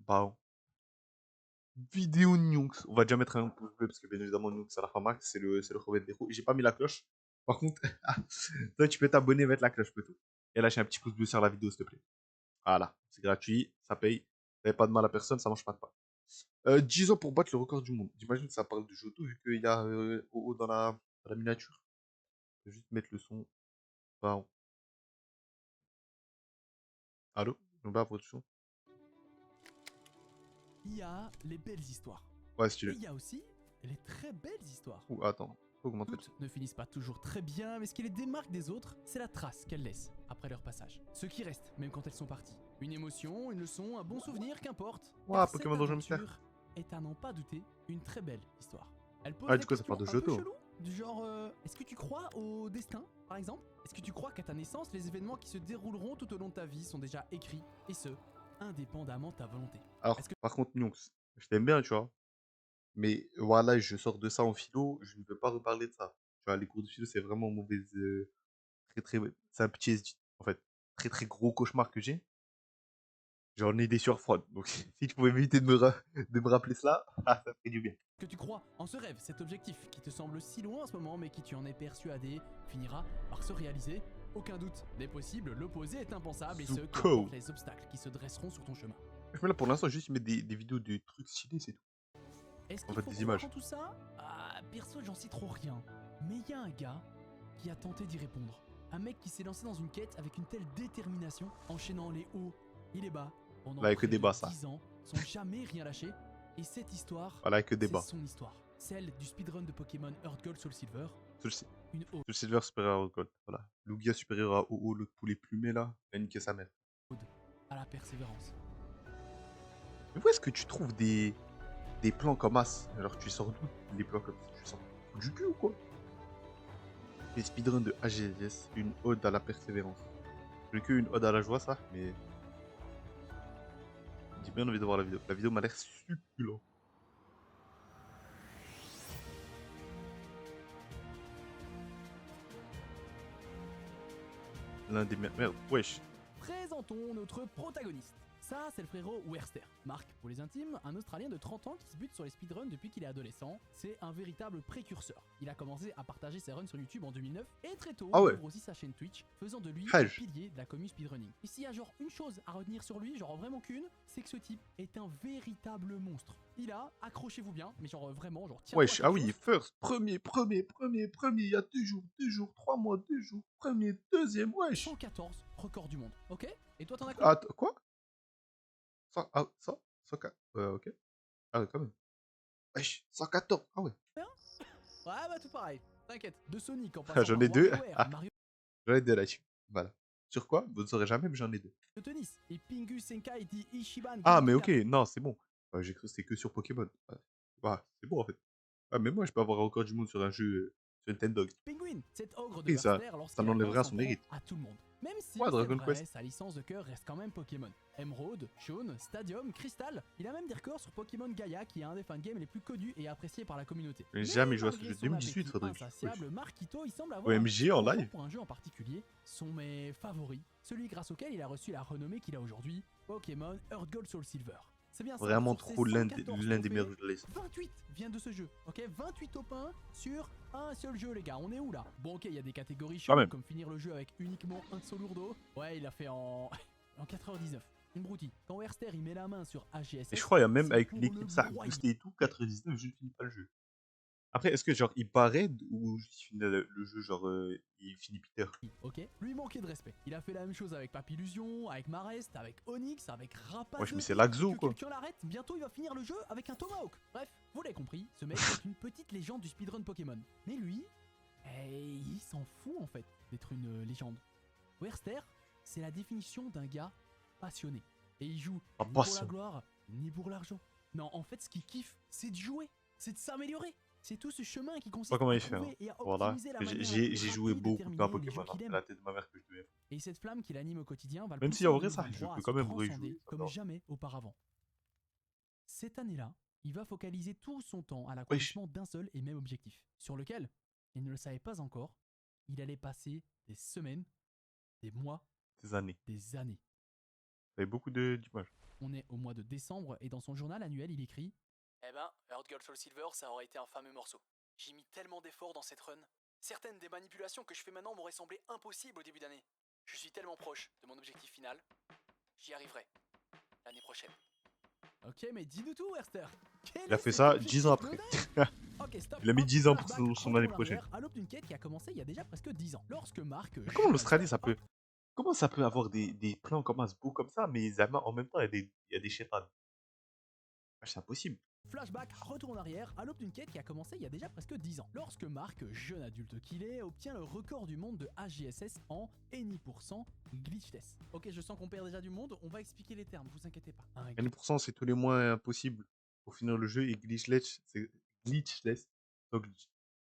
Bah, vidéo Nunks. On va déjà mettre un pouce bleu parce que bien évidemment Nunks à la fin max, c'est le Robert Déro. J'ai pas mis la cloche. Par contre, toi tu peux t'abonner et mettre la cloche plutôt. Et lâcher un petit pouce bleu sur la vidéo s'il te plaît. Voilà, c'est gratuit, ça paye. Ça fait pas de mal à personne, ça mange pas de pain. 10 ans pour battre le record du monde. J'imagine que ça parle de Johto vu qu'il y a OO dans la miniature. Je vais juste mettre le son. Bah, allô? On va votre son. Il y a les belles histoires. Ouais, Et stylé. il y a aussi les très belles histoires. Ouh, attends, faut augmenter le son. Toutes ne finissent pas toujours très bien, mais ce qui les démarque des autres, c'est la trace qu'elles laissent après leur passage. Ce qui reste, même quand elles sont parties. Une émotion, une leçon, un bon souvenir, qu'importe. Ouah, Car cette Pokémon Danger Mystère. aventure est à n'en pas douter une très belle histoire. Elle pose Ah, des du coup, ça parle questions de un peu Johto. cheloues, du genre est-ce que tu crois au destin, par exemple? Est-ce que tu crois qu'à ta naissance, les événements qui se dérouleront tout au long de ta vie sont déjà écrits, et ce, indépendamment de ta volonté? Alors, Est-ce que par contre, Nunks, je t'aime bien, tu vois. Mais voilà, je sors de ça en philo, je ne veux pas reparler de ça. Tu vois, les cours de philo, c'est vraiment mauvais. Très, très. C'est un petit. En fait, très, très gros cauchemar que j'ai. J'en ai des sueurs froides. Donc, si tu pouvais éviter de me rappeler cela, ah, ça ferait du bien. que tu crois en ce rêve, cet objectif qui te semble si loin en ce moment mais qui tu en es persuadé finira par se réaliser? Aucun doute n'est possible, l'opposé est impensable et ce, Zuko. qu'importe les obstacles qui se dresseront sur ton chemin. Mais là, pour l'instant, juste mettre des vidéos de trucs stylés, c'est tout. Est-ce En qu'il fait, faut des croire en images. tout ça? Ah, perso, j'en sais trop rien. Mais il y a un gars qui a tenté d'y répondre. Un mec qui s'est lancé dans une quête avec une telle détermination, enchaînant les hauts et les bas pendant Là, avec que près de débat, ça. 10 ans, sans jamais rien lâcher. Et cette histoire, Voilà, avec que c'est débat. son histoire. Celle du speedrun de Pokémon Earth Gold Soul Silver. Une ode Le Silver supérieur au Gold. Voilà. Lugia supérieur à OO, l'autre poulet plumé, là. Il a niqué sa mère. à la persévérance. Mais où est-ce que tu trouves des plans comme As? Alors, tu sors d'où les plans comme ça? Tu sors du cul ou quoi? Les speedruns de AGS, une ode à la persévérance. J'ai que une ode à la joie, ça, mais j'ai bien envie de voir la vidéo. La vidéo m'a l'air succulent. L'un des meilleurs. Merde, wesh. Présentons notre protagoniste. Ça, c'est le frérot Werster. Marc, pour les intimes, un Australien de 30 ans qui se bute sur les speedruns depuis qu'il est adolescent. C'est un véritable précurseur. Il a commencé à partager ses runs sur YouTube en 2009 et très tôt, Ah il ouais, ouvre aussi sa chaîne Twitch, faisant de lui un Haj. pilier de la commu speedrunning. Et s'il y a genre une chose à retenir sur lui, genre vraiment qu'une, c'est que ce type est un véritable monstre. Il a, accrochez-vous bien, mais genre vraiment, genre tiens-toi à Wesh, ah quelque oui, chose, first, premier, il y a 2 jours, 2 jours, 3 mois, 2 jours, premier, deuxième, wesh. 114 records du monde, ok? Et toi t'en as combien? Ah, quoi? Ça, 104. Ok. Ah, ouais, quand même. Wesh, 114. Ah ouais. Ouais, bah tout pareil. T'inquiète. De Sonic en Ah, passant j'en par ai deux. WarioWare, Ah, Mario j'en ai deux là-dessus. Voilà. Sur quoi? Vous ne saurez jamais, mais j'en ai deux. Tennis et Pingu Senkai dit Ishiban Ah, mais Genki ok, non, c'est bon. J'ai cru que c'était que sur Pokémon. Bah, c'est bon en fait. Ah, mais moi, je peux avoir encore du monde sur un jeu sur Nintendo. Penguin, cet ogre de Et Hearthstone ça lorsqu'il a 15 n'enlèvera son s'en prend mérite. à tout le monde. Même si, Ouais, c'est Dragon vrai, Quest. sa licence de cœur reste quand même Pokémon. Emerald, Shaun, Stadium, Crystal, il a même des records sur Pokémon Gaia qui est un des fangames les plus connus et appréciés par la communauté. J'ai Mais jamais joué à ce malgré jeu. son 2018, appétit faudrait que je. insatiable, Marquito il semble avoir un OMG petit en penchant live. pour un jeu en particulier, son mais favori, celui grâce auquel il a reçu la renommée qu'il a aujourd'hui, Pokémon Earth Gold Soul Silver. C'est bien ça, Vraiment sur ces trop l'un 114 des meilleurs trophées, jeux de la liste. 28 viennent de ce jeu, ok? 28 top 1 sur un seul jeu, les gars. On est où là? Bon, ok, il y a des catégories Quand cheloues même. comme finir le jeu avec uniquement un seul lourdeau. Ouais, il a fait en 4h19. Une broutille. Quand Werster il met la main sur Et je AGSS, crois, il y a même c'est avec une pour le équipe ça broyer. boosté et tout, 99, je ne finis pas le jeu. Après, est-ce que genre il paraît ou juste il finit le jeu, genre il finit Peter? Ok, lui manquait de respect. Il a fait la même chose avec Papillusion, avec Marest, avec Onyx, avec Wesh, mais Rapazote. c'est Et Laxo que quoi. quelqu'un l'arrête, bientôt il va finir le jeu avec un Tomahawk. Bref, vous l'avez compris, ce mec est une petite légende du speedrun Pokémon. Mais lui, il s'en fout en fait d'être une légende. Werster, c'est la définition d'un gars passionné. Et il joue Ah, ni pour la passion. gloire, ni pour l'argent. Non, en fait, ce qu'il kiffe, c'est de jouer, c'est de s'améliorer. C'est tout ce chemin qui Je sais pas consiste comment à il fait. Hein. trouver et à Voilà. optimiser la J'ai manière la plus j'ai joué rapide de beaucoup de temps à terminer les jeux Pokémon. Hein. qu'il C'est aime. la tête de ma mère que je devais. Et cette flamme qui l'anime au quotidien va le Même si pousser en en vrai, ça, je 2023 peux à quand se même rejouer. transcender Ça comme va. jamais auparavant. Cette année-là, il va focaliser tout son temps à Wesh. l'accomplissement d'un seul et même objectif, sur lequel, il ne le savait pas encore, il allait passer des semaines, des mois, Des années. des années. T'avais beaucoup d'images. On est au mois de décembre et dans son journal annuel, il écrit: Eh ben, Earth Gold Soul Silver, ça aurait été un fameux morceau. J'ai mis tellement d'efforts dans cette run. Certaines des manipulations que je fais maintenant m'auraient semblé impossibles au début d'année. Je suis tellement proche de mon objectif final. J'y arriverai l'année prochaine. Ok, mais dis-nous tout, Werster. Quel Il a est fait cet ça 10 ans objectif après. moderne? Ok, stop. Il a mis hop, 10 ans pour flashback, son année retour en prochaine. arrière, à l'aube d'une quête qui a commencé il y a déjà presque 10 ans. Lorsque Marc, Mais comment jeune l'Australie, Alster, ça peut. Comment ça peut avoir des plans comme ça, beaux comme ça, mais Zama, en même temps, il y a des chétans. C'est impossible. flashback, retour en arrière, à l'aube d'une quête qui a commencé il y a déjà presque 10 ans. Lorsque Marc, jeune adulte qu'il est, obtient le record du monde de HGSS en any% glitchless. Ok, je sens qu'on perd déjà du monde, on va expliquer les termes, vous inquiétez pas. Un 20%, c'est tous les mois impossible pour finir le jeu, et glitchless, c'est glitchless. Donc,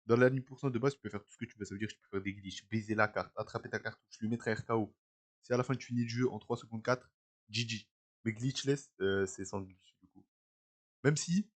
dans la 10% de base, tu peux faire tout ce que tu veux. Ça veut dire que tu peux faire des glitches, baiser la carte, attraper ta cartouche, lui mettre RKO. Si à la fin tu finis le jeu en 3 secondes 4, GG. Mais glitchless, c'est sans glitch, du coup. Même si,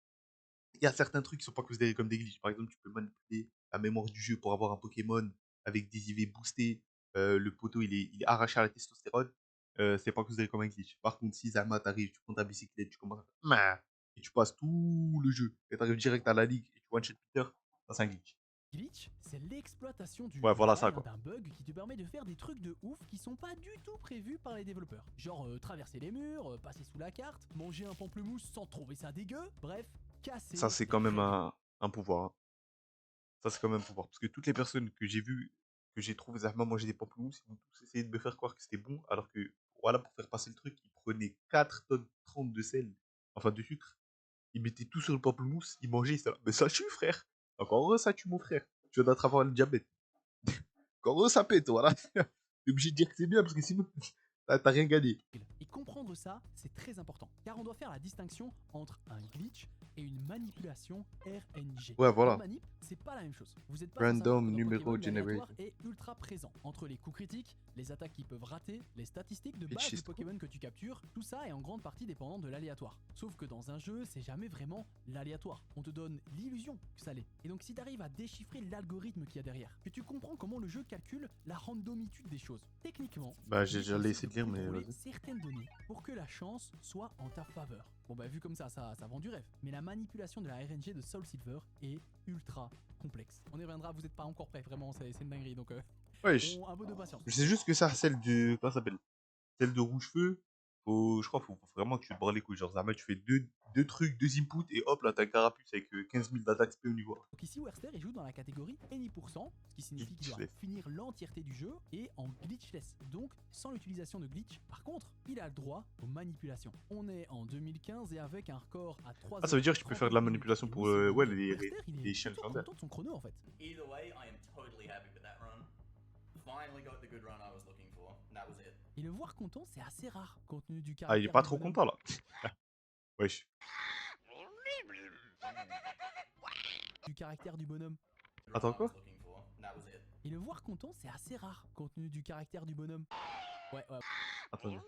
il y a certains trucs qui sont pas considérés comme des glitches. Par exemple, tu peux manipuler la mémoire du jeu pour avoir un Pokémon avec des IV boostés. Le poteau, il est arraché à la testostérone. C'est pas considéré comme un glitch. Par contre, si Zama t'arrive, tu prends ta bicyclette, tu commences à faire Mah et tu passes tout le jeu, et t'arrives direct à la ligue, et tu one-shot Peter, ça c'est un glitch. glitch, c'est l'exploitation du Ouais, voilà UI ça, quoi. d'un bug qui te permet de faire des trucs de ouf qui sont pas du tout prévus par les développeurs. Genre traverser les murs, passer sous la carte, manger un pamplemousse sans trouver ça dégueu, bref, casser Ça, c'est les quand même règles. un pouvoir, hein. Ça, c'est quand même un pouvoir. Parce que toutes les personnes que j'ai vues, que j'ai trouvé Zama manger des pamplemousses, ils ont tous essayé de me faire croire que c'était bon, alors que, voilà, pour faire passer le truc, ils prenaient 4 tonnes 30 de sel, enfin de sucre, ils mettaient tout sur le pamplemousse, ils mangeaient, ça. Mais ça tue, frère. Encore heureux, ça tue, mon frère. Tu viens d'attraper le diabète. Encore heureux, ça pète, voilà. T'es obligé de dire que c'est bien, parce que sinon, t'as rien gagné. Et comprendre ça, c'est très important, car on doit faire la distinction entre un glitch et une manipulation RNG. Ouais, Une voilà. manip, c'est pas la même chose. Vous êtes pas sans savoir Random que dans numéro Pokémon, l'aléatoire generator. est ultra présent. Entre les coups critiques, les attaques qui peuvent rater, les statistiques de Bitch, base du c'est trop. Pokémon que tu captures, tout ça est en grande partie dépendant de l'aléatoire. Sauf que dans un jeu, c'est jamais vraiment l'aléatoire. On te donne l'illusion que ça l'est. Et donc si t'arrives à déchiffrer l'algorithme qu'il y a derrière, que tu comprends comment le jeu calcule la randomitude des choses, techniquement, Bah, il est j'allais possible essayer de lire, mais contrôler vas-y. certaines données pour que la chance soit en ta faveur. Bon bah vu comme ça vend du rêve. Mais la manipulation de la RNG de Soul Silver est ultra complexe. On y reviendra, vous n'êtes pas encore prêts, vraiment c'est une dinguerie, donc Ouais, un peu de patience. je sais juste que ça, celle de. Comment ça s'appelle? Celle de rouge-feu, je crois faut vraiment que tu te branles les couilles. Genre, Zama, tu fais deux trucs, deux inputs, et hop, là, t'as un carapuce avec 15 000 d'attaque SP au niveau. Donc ici, Werster, il joue dans la catégorie any%, ce qui signifie qu'il doit Glitchless. finir l'entièreté du jeu et en glitchless, donc sans l'utilisation de glitch. Par contre, il a le droit aux manipulations. On est en 2015 et avec un record à 3 Ah, ça veut dire que tu peux faire de la manipulation pour ouais, Werster, il les est chiens plutôt légendaires. content de son chrono en fait. Either way, I am totally happy with that run. Finally got the good run I was looking for, and that was it. Et le voir content, c'est assez rare, compte tenu du Ah, il est caractère pas du trop bonhomme. content là. Wesh. Du caractère du bonhomme. Attends, quoi? Looking for, and that was it. Et le voir content, c'est assez rare, compte tenu du caractère du bonhomme. Ouais. Attendez.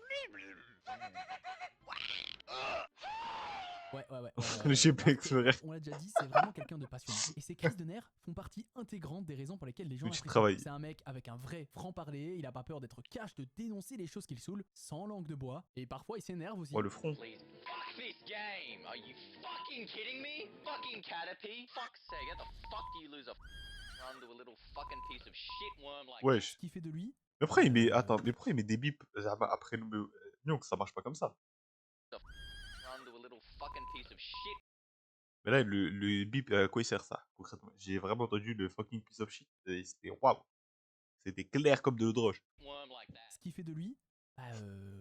Marc, J'ai pas exprès. on l'a déjà dit, c'est vraiment quelqu'un de passionné. Et ces crises de nerfs font partie intégrante des raisons pour lesquelles les gens Petit l'apprécient. travail. C'est un mec avec un vrai franc-parler, il a pas peur d'être cash, de dénoncer les choses qu'il saoule, sans langue de bois, et parfois il s'énerve aussi. Oh, le front. Please, fuck this game! Are you fucking kidding me? Fucking Caterpie! Fuck's sake, how the fuck do you lose a run to a little fucking piece of shit worm like Wesh. Ce qui fait de lui... Mais après, il met. Attends, mais pourquoi il met des bips après le. Non, ça marche pas comme ça. run to a little fucking piece of shit? Mais là, le bip, à quoi il sert ça, concrètement? J'ai vraiment entendu le fucking piece of shit, et c'était waouh! C'était clair comme de l'eau de roche. Worm like that. Ce qui fait de lui...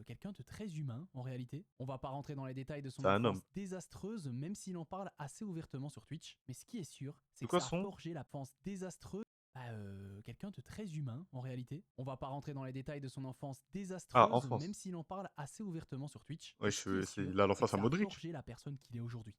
quelqu'un de très humain en réalité. On va pas rentrer dans les détails de son C'est un enfance homme. désastreuse, même s'il en parle assez ouvertement sur Twitch. Mais ce qui est sûr, c'est C'est que quoi ça a son? forgé la enfance désastreuse. Quelqu'un de très humain en réalité. On va pas rentrer dans les détails de son enfance désastreuse, Ah, enfance. même s'il en parle assez ouvertement sur Twitch. Ouais, Mais ce qui est sûr, il a c'est l'enfance que à ça a Modric. forgé la personne qu'il est aujourd'hui.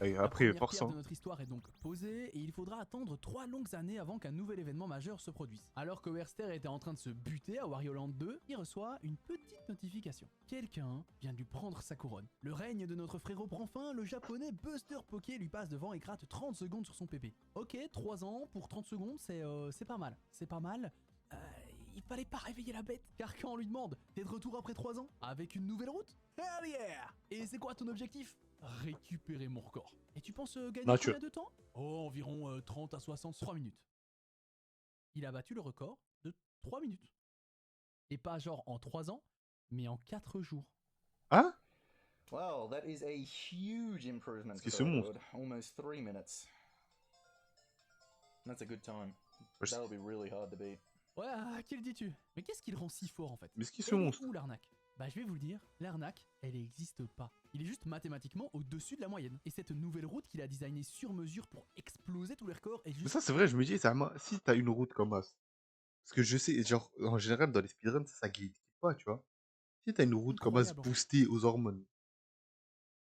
Et La après, première force, pierre de hein. notre histoire est donc posée et il faudra attendre 3 longues années avant qu'un nouvel événement majeur se produise. Alors que Werster était en train de se buter à Wario Land 2, il reçoit une petite notification. Quelqu'un vient de lui prendre sa couronne. Le règne de notre frérot prend fin, le japonais Buster Poké lui passe devant et gratte 30 secondes sur son pépé. Ok, 3 ans pour 30 secondes, c'est pas mal. C'est pas mal. Il fallait pas réveiller la bête, car quand on lui demande « T'es de retour après 3 ans avec une nouvelle route ?» Hell yeah! Et c'est quoi ton objectif? Récupérer mon record. Et tu penses gagner Nature. combien de temps? Oh, environ 30 à 63 minutes. Il a battu le record de 3 minutes. Et pas genre en 3 ans, mais en 4 jours. Hein? Well, that is a huge improvement Parce qu'il for se the montre. record. Almost 3 minutes. That's a good time. Ouais, That'll be really hard to beat. Ouais, à qui le dis-tu? Mais qu'est-ce qui le rend si fort en fait? Mais ce qui se Elle est montre. où l'arnaque? Bah je vais vous le dire, l'arnaque, elle n'existe pas. Il est juste mathématiquement au-dessus de la moyenne. Et cette nouvelle route qu'il a designée sur mesure pour exploser tous les records est Mais juste... ça, c'est vrai, je me dis, si t'as une route comme As. Parce que je sais, genre, en général, dans les speedruns, ça glitch pas, tu vois. Si t'as une route comme As incroyable, en fait. boostée aux hormones,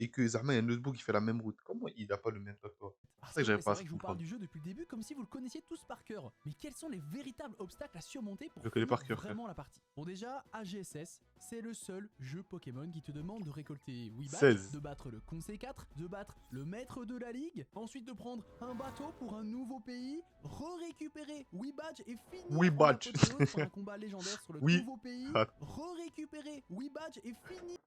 et que Zama, il y a un notebook qui fait la même route, comment il a pas le même temps que toi? Parce C'est ça que que, j'arrive ouais, pas à c'est vrai que je vous comprendre. parle du jeu depuis le début comme si vous le connaissiez tous par cœur. Mais quels sont les véritables obstacles à surmonter pour Je le connais finir par cœur, frère. vraiment la partie? Bon déjà, AGSS, c'est le seul jeu Pokémon qui te demande de récolter 8 badges, 16. de battre le Conseil 4, de battre le maître de la ligue, ensuite de prendre un bateau pour un nouveau pays, récupérer 8 badges et finir 8 en badges. apothéose par un combat légendaire sur le Oui. nouveau pays, Ah. récupérer 8 badges et finir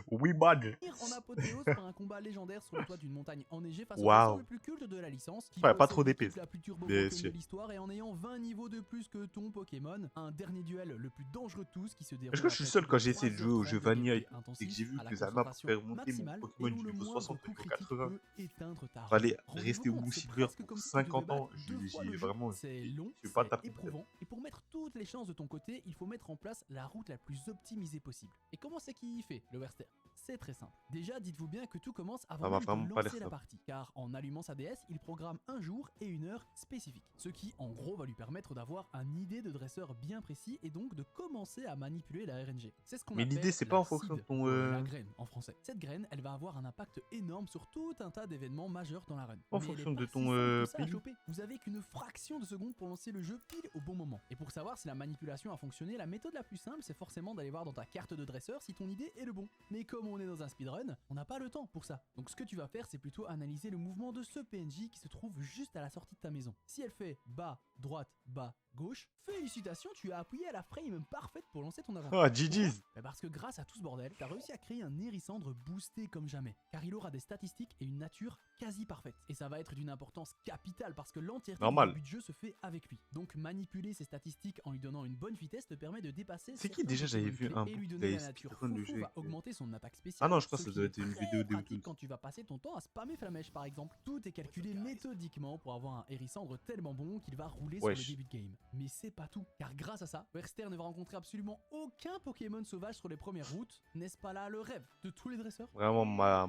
Oui, bad. en apothéose par un combat légendaire sur le toit d'une montagne enneigée face au Waouh. perso le plus culte de la licence, qui Ouais, pas possède trop l'équipe d'épées. la plus turbo Bien broken sûr. de l'histoire et en ayant 20 niveaux de plus que ton Pokémon, un dernier duel le plus dangereux de tous qui se déroule. Est-ce que je suis après seul plus quand de j'ai essayé de jouer au 3h30 jeu de Vanilla et gameplay tout, et que intensif, j'ai vu à la que Zama, pour concentration faire monter mon maximale, Pokémon et où du le niveau moindre 60 coup au critique 80, peut éteindre ta fallait run. rester Rendez-vous au compte, c'est Silver presque pour comme si tu 50 devais ans. battre 2 fois J'ai le jeu. vraiment. C'est Je long, suis pas c'est tapé. éprouvant, et pour mettre toutes les chances de ton côté, il faut mettre en place la route la plus optimisée possible. Et comment c'est qu'il y fait, le Werster? C'est très simple. Déjà, dites-vous bien que tout commence avant Ça va même vraiment de pas lancer l'air la simple. partie, car en allumant sa DS, il programme un jour et une heure spécifiques, ce qui en gros va lui permettre d'avoir une idée de dresseur bien précis et donc de commencer à manipuler la RNG. C'est ce qu'on Mais appelle l'idée, c'est la pas en fonction de seed, ton. la graine en français. Cette graine, elle va avoir un impact énorme sur tout un tas d'événements majeurs dans la run. En Mais elle est fonction de pas ton, si simple que ça à PNU. choper. Vous avez qu'une fraction de seconde pour lancer le jeu pile au bon moment. Et pour savoir si la manipulation a fonctionné, la méthode la plus simple, c'est forcément d'aller voir dans ta carte de dresseur si ton idée est le bon. Mais comme on est dans un speedrun, on n'a pas le temps pour ça. Donc ce que tu vas faire, c'est plutôt analyser le mouvement de ce PNJ qui se trouve juste à la sortie de ta maison. Si elle fait bas, droite, bas, gauche, félicitations, tu as appuyé à la frame parfaite pour lancer ton aventure. Ah, GG's. Bah parce que grâce à tout ce bordel, t'as réussi à créer un hérissandre boosté comme jamais, car il aura des statistiques et une nature quasi parfaite. Et ça va être d'une importance capitale parce que l'entièreté du Normal. début de jeu se fait avec lui. Donc manipuler ses statistiques en lui donnant une bonne vitesse te permet de dépasser C'est qui certains déjà, j'avais Pokémon vu clés un et lui bout donner qui la avait nature speedrun le foufou jeu va avec, augmenter son attaque spéciale. Ah non, je crois ce que ça qui doit est être une très vidéo de pratique Tools. quand tu vas passer ton temps à spammer Flamèche par exemple. Tout est calculé méthodiquement pour avoir un hérissandre tellement bon qu'il va rouler sur le Wesh. début de game. Mais c'est pas tout, car grâce à ça, Werster ne va rencontrer absolument aucun Pokémon sauvage sur les premières routes. N'est-ce pas là le rêve de tous les dresseurs? Vraiment,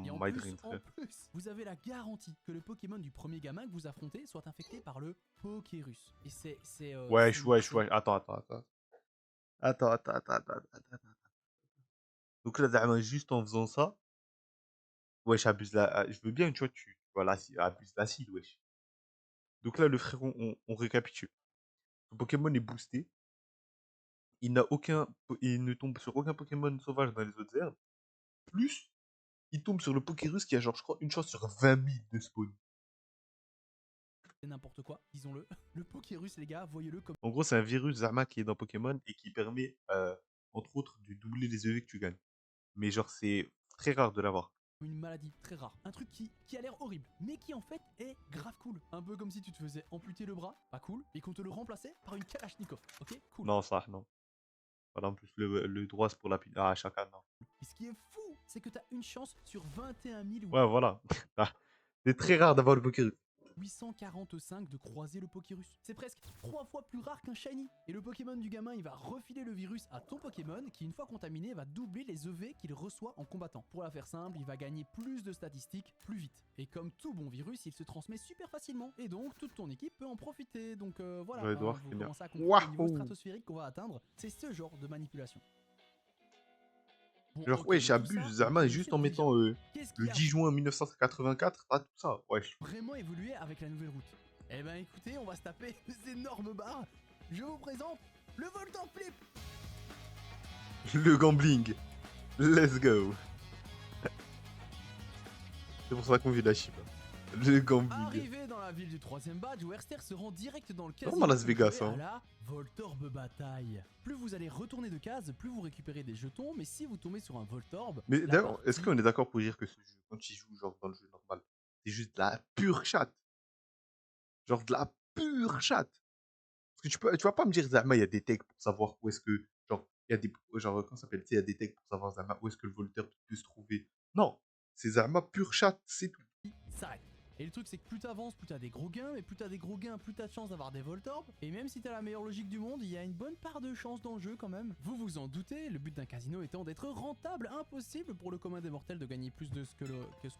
Et en my plus, dream, frère. vous avez la garantie que le Pokémon du premier gamin que vous affrontez soit infecté par le Pokérus. Et c'est Wesh, c'est- wesh, wesh. Attends. Attends. Donc là, Zama, juste en faisant ça, wesh, je veux bien, tu vois, voilà, abuse l'acide, wesh. Donc là, le frérot, on récapitule. Son Pokémon est boosté. Il ne tombe sur aucun Pokémon sauvage dans les autres herbes. Plus, il tombe sur le Pokérus qui a genre, je crois, une chance sur 20 000 de spawn. c'est n'importe quoi, disons-le. Le Pokérus, les gars, voyez-le comme En gros, c'est un virus Zama qui est dans Pokémon et qui permet, entre autres, de doubler les EV que tu gagnes. Mais genre, c'est très rare de l'avoir. une maladie très rare. Un truc qui a l'air horrible, mais qui en fait est grave cool. Un peu comme si tu te faisais amputer le bras, pas cool, et qu'on te le remplaçait par une Kalachnikov. Ok, cool. Non, ça, non. Voilà, en plus, le droit, c'est pour la... Ah, chacun, non. Et ce qui est fou, c'est que t'as une chance sur 21 000 Ouais, voilà. Ah, c'est très rare d'avoir le Pokérus. 845 de croiser le Pokérus. C'est presque 3 fois plus rare qu'un Shiny. Et le Pokémon du gamin, il va refiler le virus à ton Pokémon, qui une fois contaminé, va doubler les EV qu'il reçoit en combattant. Pour la faire simple, il va gagner plus de statistiques plus vite. Et comme tout bon virus, il se transmet super facilement. Et donc, toute ton équipe peut en profiter. Donc voilà, Je vais devoir vous finir. commencez à comprendre le niveau Waouh. stratosphérique qu'on va atteindre. C'est ce genre de manipulation. Bon, Genre, ok, ouais, mais tout j'abuse. ça, Zama, vous juste connaissez en déjà. mettant Qu'est-ce qui le a 10 juin 1984, ah, tout ça, wesh. vraiment évolué avec la nouvelle route? Eh ben écoutez, on va se taper des énormes barres. Je vous présente le Voltor Flip. Le gambling. Let's go. C'est pour ça qu'on vit la chip. Le Gambling. Arrivé dans la ville du 3ème badge, Werster se rend direct dans le casino Vraiment Las pour Vegas, jouer hein. à la Voltorb Bataille. Plus vous allez retourner de case, plus vous récupérez des jetons, mais si vous tombez sur un Voltorb, Mais la d'ailleurs, est-ce partie- qu'on est d'accord pour dire que ce jeu, quand tu joues genre dans le jeu normal, c'est juste de la pure chatte? Genre de la pure chatte. Parce que tu vas pas me dire, Zama, il y a des techs pour savoir où est-ce que. Genre, il y a des. Genre, comment ça s'appelle? Tu sais, il y a des techs pour savoir, Zama, où est-ce que le volteur peut se trouver. Non, c'est Zama pure chatte, c'est tout. s'arrête. Et le truc c'est que plus t'avances, plus t'as des gros gains, mais plus t'as des gros gains, plus t'as de chance d'avoir des Voltorbs. Et même si t'as la meilleure logique du monde, il y a une bonne part de chance dans le jeu quand même. Vous vous en doutez, le but d'un casino étant d'être rentable, impossible pour le commun des mortels de gagner plus de ce que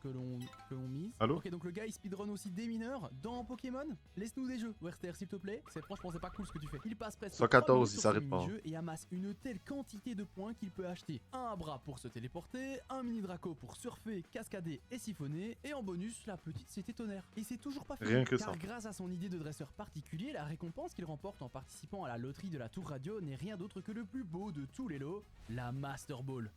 l'on mise. Allô? Ok, donc le gars il speedrun aussi des mineurs dans Pokémon. Laisse-nous des jeux, Werster s'il te plaît. Franchement c'est pas cool ce que tu fais. Il passe presque 114, 3 minutes il sur s'arrête ce pas, hein. mini-jeu et amasse une telle quantité de points qu'il peut acheter un bras pour se téléporter, un mini Draco pour surfer, cascader et siphonner, et en bonus la petite cité tonnerre. Et c'est toujours pas fini, Rien que car ça. grâce à son idée de dresseur particulier, la récompense qu'il remporte en participant à la loterie de la Tour Radio n'est rien d'autre que le plus beau de tous les lots, la Master Ball.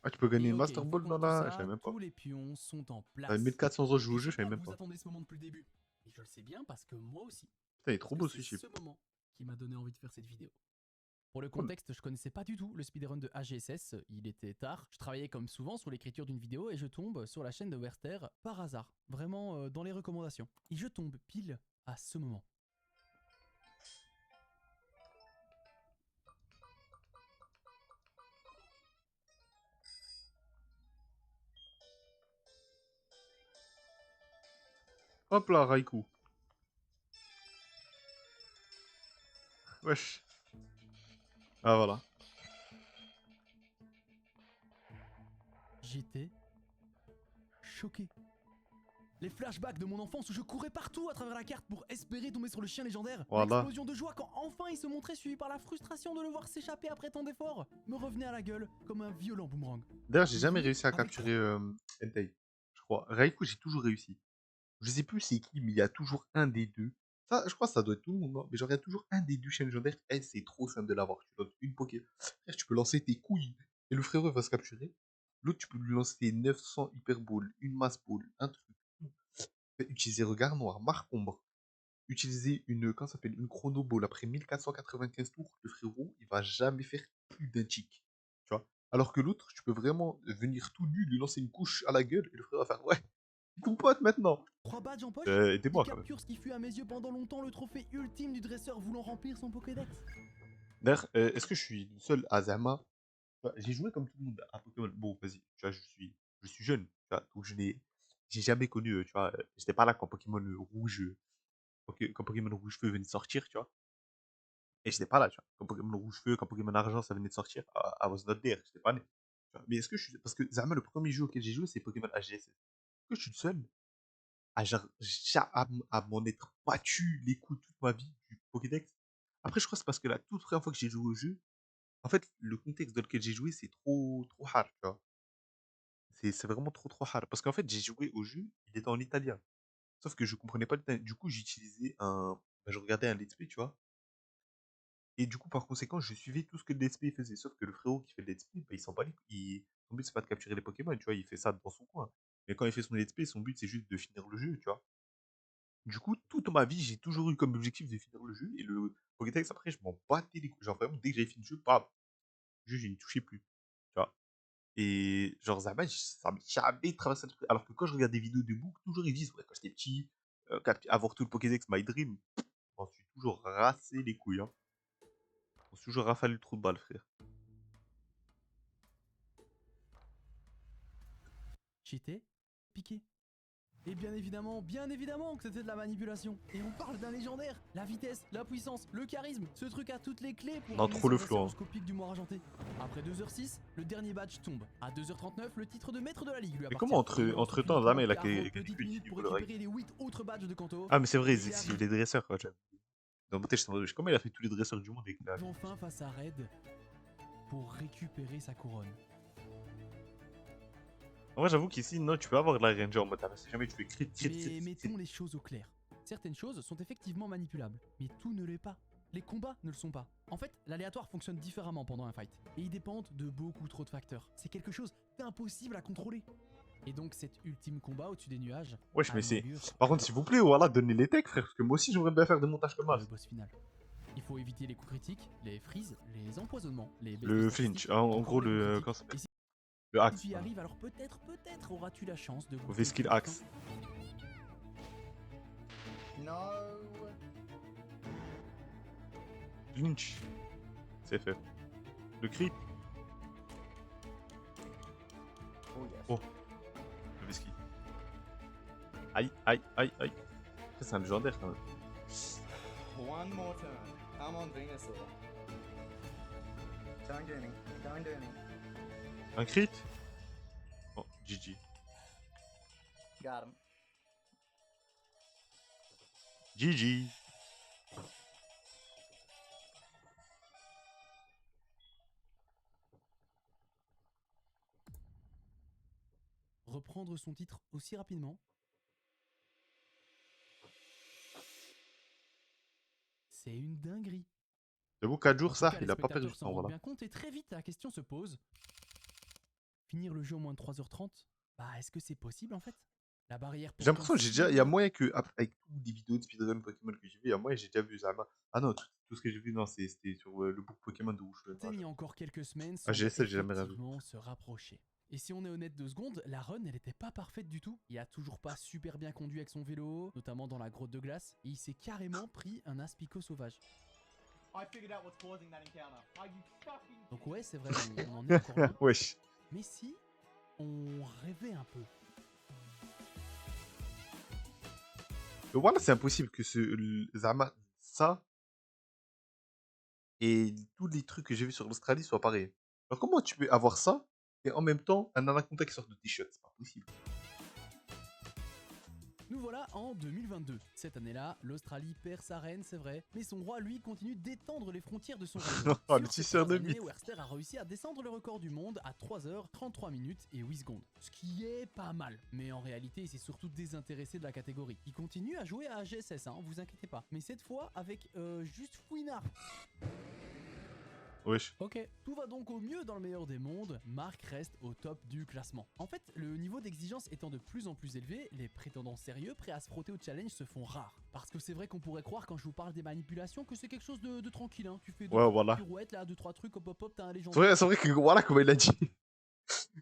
Ah, tu peux gagner Et une ok, Master une fois Ball qu'on dans a tout la. Je ça, savais même pas. tous les pions sont en place. 1400 euros, je joue au Et jeu, je savais sais même que pas. vous attendez ce moment depuis le début. Et je le sais bien parce que moi aussi. Putain, il est trop beau Parce ce que c'est chip. ce moment qui m'a donné envie de faire cette vidéo. Pour le Cool. contexte, je connaissais pas du tout le speedrun de AGSS, il était tard. Je travaillais comme souvent sur l'écriture d'une vidéo et je tombe sur la chaîne de Werster par hasard, vraiment dans les recommandations. Et je tombe pile à ce moment. Hop là, Raikou. Wesh. Ah, voilà. J'étais choqué. Les flashbacks de mon enfance où je courais partout à travers la carte pour espérer tomber sur le chien légendaire. Voilà. L'explosion de joie quand enfin il se montrait suivi par la frustration de le voir s'échapper après tant d'efforts me revenait à la gueule comme un violent boomerang. D'ailleurs, j'ai Et jamais vous, réussi à avec capturer Entei. Je crois. Raikou, j'ai toujours réussi. Je sais plus c'est qui, mais il y a toujours un des deux. Ça, je crois que ça doit être tout le monde, hein. Mais genre, il y a toujours un des deux chaînes légendaires. Eh, c'est trop simple de l'avoir. Tu lances une Poké. Frère, tu peux lancer tes couilles et le frérot il va se capturer. L'autre, tu peux lui lancer 900 Hyper Ball, une Mass Ball, un truc. Utiliser Regard Noir, Marque Ombre. Utiliser une, comment ça s'appelle, une Chrono Ball après 1495 tours. Le frérot, il va jamais faire plus d'un tick. Tu vois. Alors que l'autre, tu peux vraiment venir tout nu, lui lancer une couche à la gueule et le frérot va faire ouais, ton pote maintenant. 3 badges en poche, Aidez-moi il quand même. capture ce qui fut à mes yeux pendant longtemps le trophée ultime du dresseur voulant remplir son Pokédex. D'ailleurs, est-ce que je suis le seul à Zama? J'ai joué comme tout le monde à Pokémon. Bon, vas-y, tu vois, je suis jeune, tu vois, donc j'ai jamais connu, tu vois, j'étais pas là quand Pokémon rouge, quand Pokémon rouge feu venait de sortir, tu vois, et j'étais pas là, tu vois, quand Pokémon rouge feu, quand Pokémon argent ça venait de sortir, I was not there, j'étais pas né. Tu vois. Mais est-ce que je suis, parce que Zama, le premier jeu auquel j'ai joué, c'est Pokémon AGSS. Est-ce que je suis le seul à, genre, à m'en être battu les coups toute ma vie du Pokédex? Après, je crois que c'est parce que la toute première fois que j'ai joué au jeu, en fait, le contexte dans lequel j'ai joué, c'est trop hard, tu vois. C'est vraiment trop hard. Parce qu'en fait, j'ai joué au jeu, il était en italien. Sauf que je comprenais pas l'italien. Du coup, j'utilisais un. Bah, je regardais un let's play, tu vois. Et du coup, par conséquent, je suivais tout ce que le let's play faisait. Sauf que le frérot qui fait le let's play, bah, il s'en bat les couilles. Son but, c'est pas de capturer les Pokémon, tu vois. Il fait ça dans son coin. Mais quand il fait son let's play, son but, c'est juste de finir le jeu, tu vois. Du coup, toute ma vie, j'ai toujours eu comme objectif de finir le jeu. Et le Pokédex, après, je m'en battais les couilles. Genre, vraiment, dès que j'avais fini le jeu, bam, le jeu, je n'y touchais plus. Tu vois. Et genre, Zama, ça m'est jamais traversé l'esprit. Alors que quand je regarde des vidéos de Book, toujours ils disent, ouais, quand j'étais petit, avoir tout le Pokédex, my dream, on suis toujours rassé les couilles. Hein. On s'est toujours rafalé le trou de balle, frère. J'étais piqué. Et bien évidemment que c'était de la manipulation. Et on parle d'un légendaire. La vitesse, la puissance, le charisme, ce truc a toutes les clés pour Non, ramener trop le son flow, hein. dresseur scopique du Moire Argenté. Après 2h06, le dernier badge tombe. À 2h39, le titre de maître de la ligue lui Mais appartient. comment Il lance entre au temps, fil Zama, du il a temps, 40 gagné petites plus minutes de pour niveau de récupérer les 8 autres badges de Kanto. Ah, mais c'est vrai, Et c'est arrive les dresseurs, quoi. Dans mon tête, je me demandais, comment il a fait tous les dresseurs du monde avec la. enfin face à Red pour récupérer sa couronne. En vrai, j'avoue qu'ici, non, tu peux avoir de la ranger en mode, si jamais tu fais crit, Mais mettons les choses au clair. Certaines choses sont effectivement manipulables, mais tout ne l'est pas. Les combats ne le sont pas. En fait, l'aléatoire fonctionne différemment pendant un fight, et ils dépendent de beaucoup trop de facteurs. C'est quelque chose d'impossible à contrôler. Et donc cet ultime combat au-dessus des nuages Wesh, a mais eu c'est... lieu Par contre, s'il vous plaît, voilà, donnez les techs, frère, parce que moi aussi, j'aimerais bien faire des montages comme pour ça. le boss final. Il faut éviter les coups critiques, les freezes, les empoisonnements, les baisses Le de flinch, statistiques, en encore gros, les coups le... critiques. Comment ça s'appelle? Et si Le axe. tu y Voilà. arrives, alors peut-être auras-tu la chance de Mauvais skill goûter axe. No. Flinch. C'est fait. Le crit. Oh yes. Oh. Le whisky. Aïe, aïe, aïe, aïe. Après, c'est un légendaire quand même. One more turn. Come on, Venusaur. Don't do me. Don't do me. Un crit. Oh, GG. Got him. GG. reprendre son titre aussi rapidement. C'est une dinguerie. J'avoue, 4 En jours, tout ça, cas, il les a pas perdu spectateurs de s'en temps, rendent voilà. bien compte et très vite la question se pose. Finir le jeu en moins de 3h30, bah est-ce que c'est possible en fait? La barrière J'ai l'impression que si j'ai déjà... Il y a élevée. moyen que, avec toutes les vidéos de speedrun Pokémon que j'ai vu, il y a moyen que j'ai déjà vu Zama. Ah non, tout ce que j'ai vu, non, c'était sur le book Pokémon de Rouge. Il y a encore quelques semaines Ah, semble GSL, j'ai jamais rien vu. effectivement se rapprocher. Et si on est honnête 2 secondes, la run elle était pas parfaite du tout. Il a toujours pas super bien conduit avec son vélo, notamment dans la grotte de glace, et il s'est carrément pris un aspicot sauvage. I figured out what's causing that encounter. Are you fucking Donc ouais, c'est vrai, on en est encore loin. Wesh. Mais si on rêvait un peu. Mais voilà, c'est impossible que Zama, ça, et tous les trucs que j'ai vus sur l'Australie soient pareils. Alors comment tu peux avoir ça, et en même temps, un anaconda qui sort de t-shirt? C'est pas possible. Nous voilà en 2022. Cette année-là, l'Australie perd sa reine, c'est vrai, mais son roi, lui, continue d'étendre les frontières de son royaume. Oh, le Sur ces tisseur 3 de années, mythe. Werster a réussi à descendre le record du monde à 3h, 33 minutes et 8 secondes. Ce qui est pas mal. Mais en réalité, il s'est surtout désintéressé de la catégorie. Il continue à jouer à GSS, hein, vous inquiétez pas. Mais cette fois, avec juste Fouinard. Wesh. Ok, tout va donc au mieux dans le meilleur des mondes, Marc reste au top du classement. En fait, le niveau d'exigence étant de plus en plus élevé, les prétendants sérieux prêts à se frotter au challenge se font rares. Parce que c'est vrai qu'on pourrait croire quand je vous parle des manipulations que c'est quelque chose de tranquille, hein. Tu fais deux Ouais, trois voilà. pirouettes, là, 2-3 trucs, hop hop hop, t'as un C'est légendaire. vrai que voilà comment il a dit.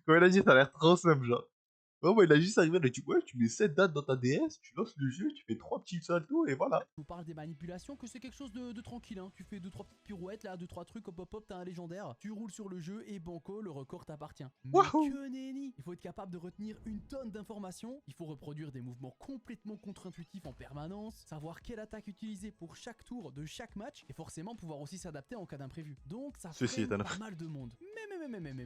Comment il a dit, ça a l'air trop simple, genre. Vraiment, il a juste arrivé, il a dit, ouais, tu mets 7 dates dans ta DS, tu lances le jeu, tu fais 3 petits saltos, et voilà. Je vous parle des manipulations que c'est quelque chose de tranquille, hein. Tu fais 2-3 petites pirouettes, là, 2-3 trucs, hop hop hop, t'as un légendaire. Tu roules sur le jeu et banco, le record t'appartient. Mais Wahoo! que nenni! Il faut être capable de retenir une tonne d'informations, il faut reproduire des mouvements complètement contre-intuitifs en permanence, savoir quelle attaque utiliser pour chaque tour de chaque match, et forcément pouvoir aussi s'adapter en cas d'imprévu. Donc ça Ceci freine est un pas mal de monde.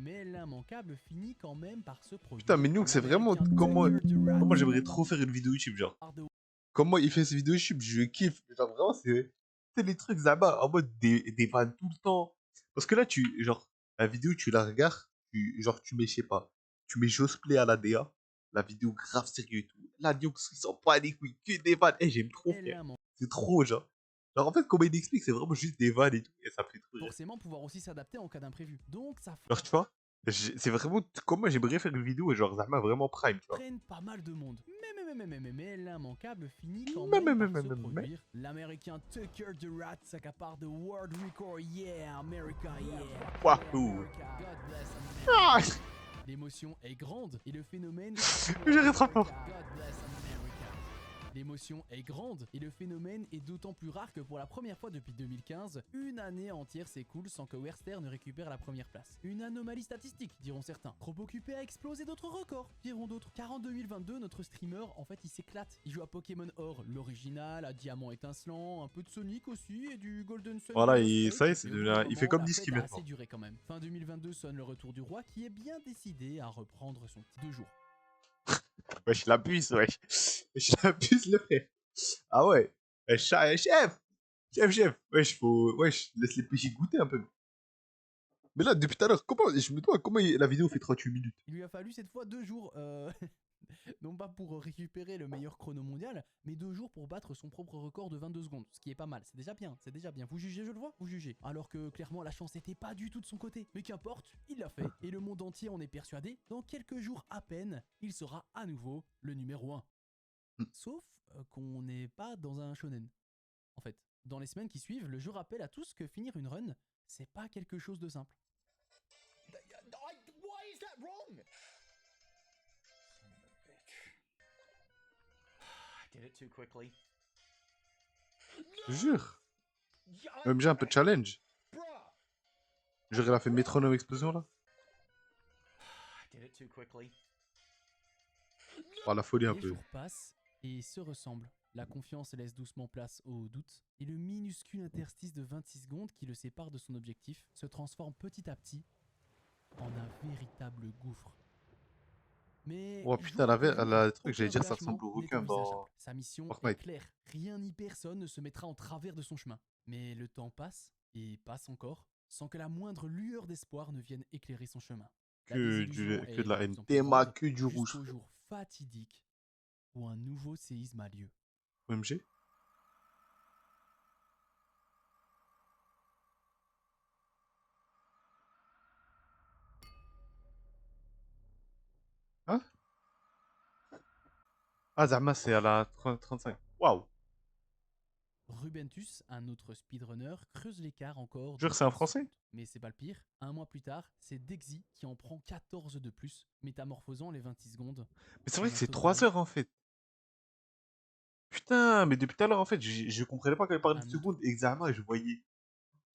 Mais l'immanquable finit quand même par se produire. Putain, mais Nook, c'est vraiment comment j'aimerais trop trop faire une vidéo YouTube, genre. Comment il fait ses vidéos YouTube, je kiffe. Genre, vraiment, c'est les trucs Zama, en mode des vannes tout le temps. Parce que là, genre, la vidéo, tu la regardes, genre, tu mets, je sais pas, tu mets Josplay à la DA, la vidéo grave sérieux et tout. Là, Nook, ils sont pas les couilles, que des vannes. Eh, j'aime trop, frère. C'est trop, genre. Genre, en fait, comment il explique, c'est vraiment juste des vannes et tout, et ça fait trop rire. Forcément pouvoir aussi s'adapter en cas d'imprévu. Donc ça Genre, tu vois, c'est vraiment comment j'aimerais faire une vidéo, et genre, Zama vraiment prime, tu vois. freine pas mal de monde. Mais l'immanquable finit quand même par se produire. L'américain Tucker the Rat s'accapare de World Record. Yeah, America, yeah. Wahoo! America. God bless America. Ah, L'émotion est grande et le phénomène... J'arrête trop fort. God bless America. L'émotion est grande et le phénomène est d'autant plus rare que pour la première fois depuis 2015, une année entière s'écoule sans que Werster ne récupère la première place. Une anomalie statistique, diront certains. Trop occupé à exploser d'autres records, diront d'autres. Car en 2022, notre streamer, en fait, il s'éclate. Il joue à Pokémon Or, l'original, à Diamant étincelant, un peu de Sonic aussi et du Golden Sun. Voilà, et ça y est, il fait comme Niski a maintenant. assez duré quand même. Fin 2022 sonne le retour du roi qui est bien décidé à reprendre son titre 2 jours. Wesh, la puce, wesh. Wesh, la puce, le frère. Ah ouais. Chef. Wesh, laisse les petits goûter un peu. Mais là, depuis tout à l'heure, je me demande comment la vidéo fait 38 minutes. Il lui a fallu cette fois 2 jours. Non pas pour récupérer le meilleur chrono mondial, mais 2 jours pour battre son propre record de 22 secondes. Ce qui est pas mal, c'est déjà bien, c'est déjà bien. Vous jugez, je le vois, vous jugez. Alors que clairement la chance n'était pas du tout de son côté. Mais qu'importe, il l'a fait, et le monde entier en est persuadé. Dans quelques jours à peine, il sera à nouveau le numéro 1. Mm. Sauf qu'on n'est pas dans un shonen. En fait, dans les semaines qui suivent, le jeu rappelle à tous que finir une run, c'est pas quelque chose de simple. Why is that wrong? I did it too quickly. Je te jure. Yeah, Même j'ai un peu de challenge. bruh. Genre, il a fait métronome explosion là. I did it too quickly. Oh, la folie un Les peu. jours passent et se ressemblent. La confiance laisse doucement place au doute, et le minuscule interstice de 26 secondes qui le sépare de son objectif se transforme petit à petit en un véritable gouffre. Mais Oh putain, la truc, j'allais dire, ça ressemble au requin dans Sa mission est Fortnite. claire. Rien ni personne ne se mettra en travers de son chemin. Mais le temps passe, et passe encore, sans que la moindre lueur d'espoir ne vienne éclairer son chemin. La désillusion Que de la est haine. plus en plus Théma, grande, que du rouge. jusqu'au jour fatidique où un nouveau séisme a lieu. OMG. Hein? Ah, Zama, c'est à la 35. Waouh. Rubentus, un autre speedrunner, creuse l'écart encore de Jure, c'est un 15 français? secondes. Mais c'est pas le pire. Un mois plus tard, c'est Dexy qui en prend 14 de plus, métamorphosant les 26 secondes. Mais c'est vrai en que un c'est 3 total heures en fait. Putain, mais depuis tout à l'heure, en fait, je comprenais pas quand il parlait de Un autre secondes. Examen, et je voyais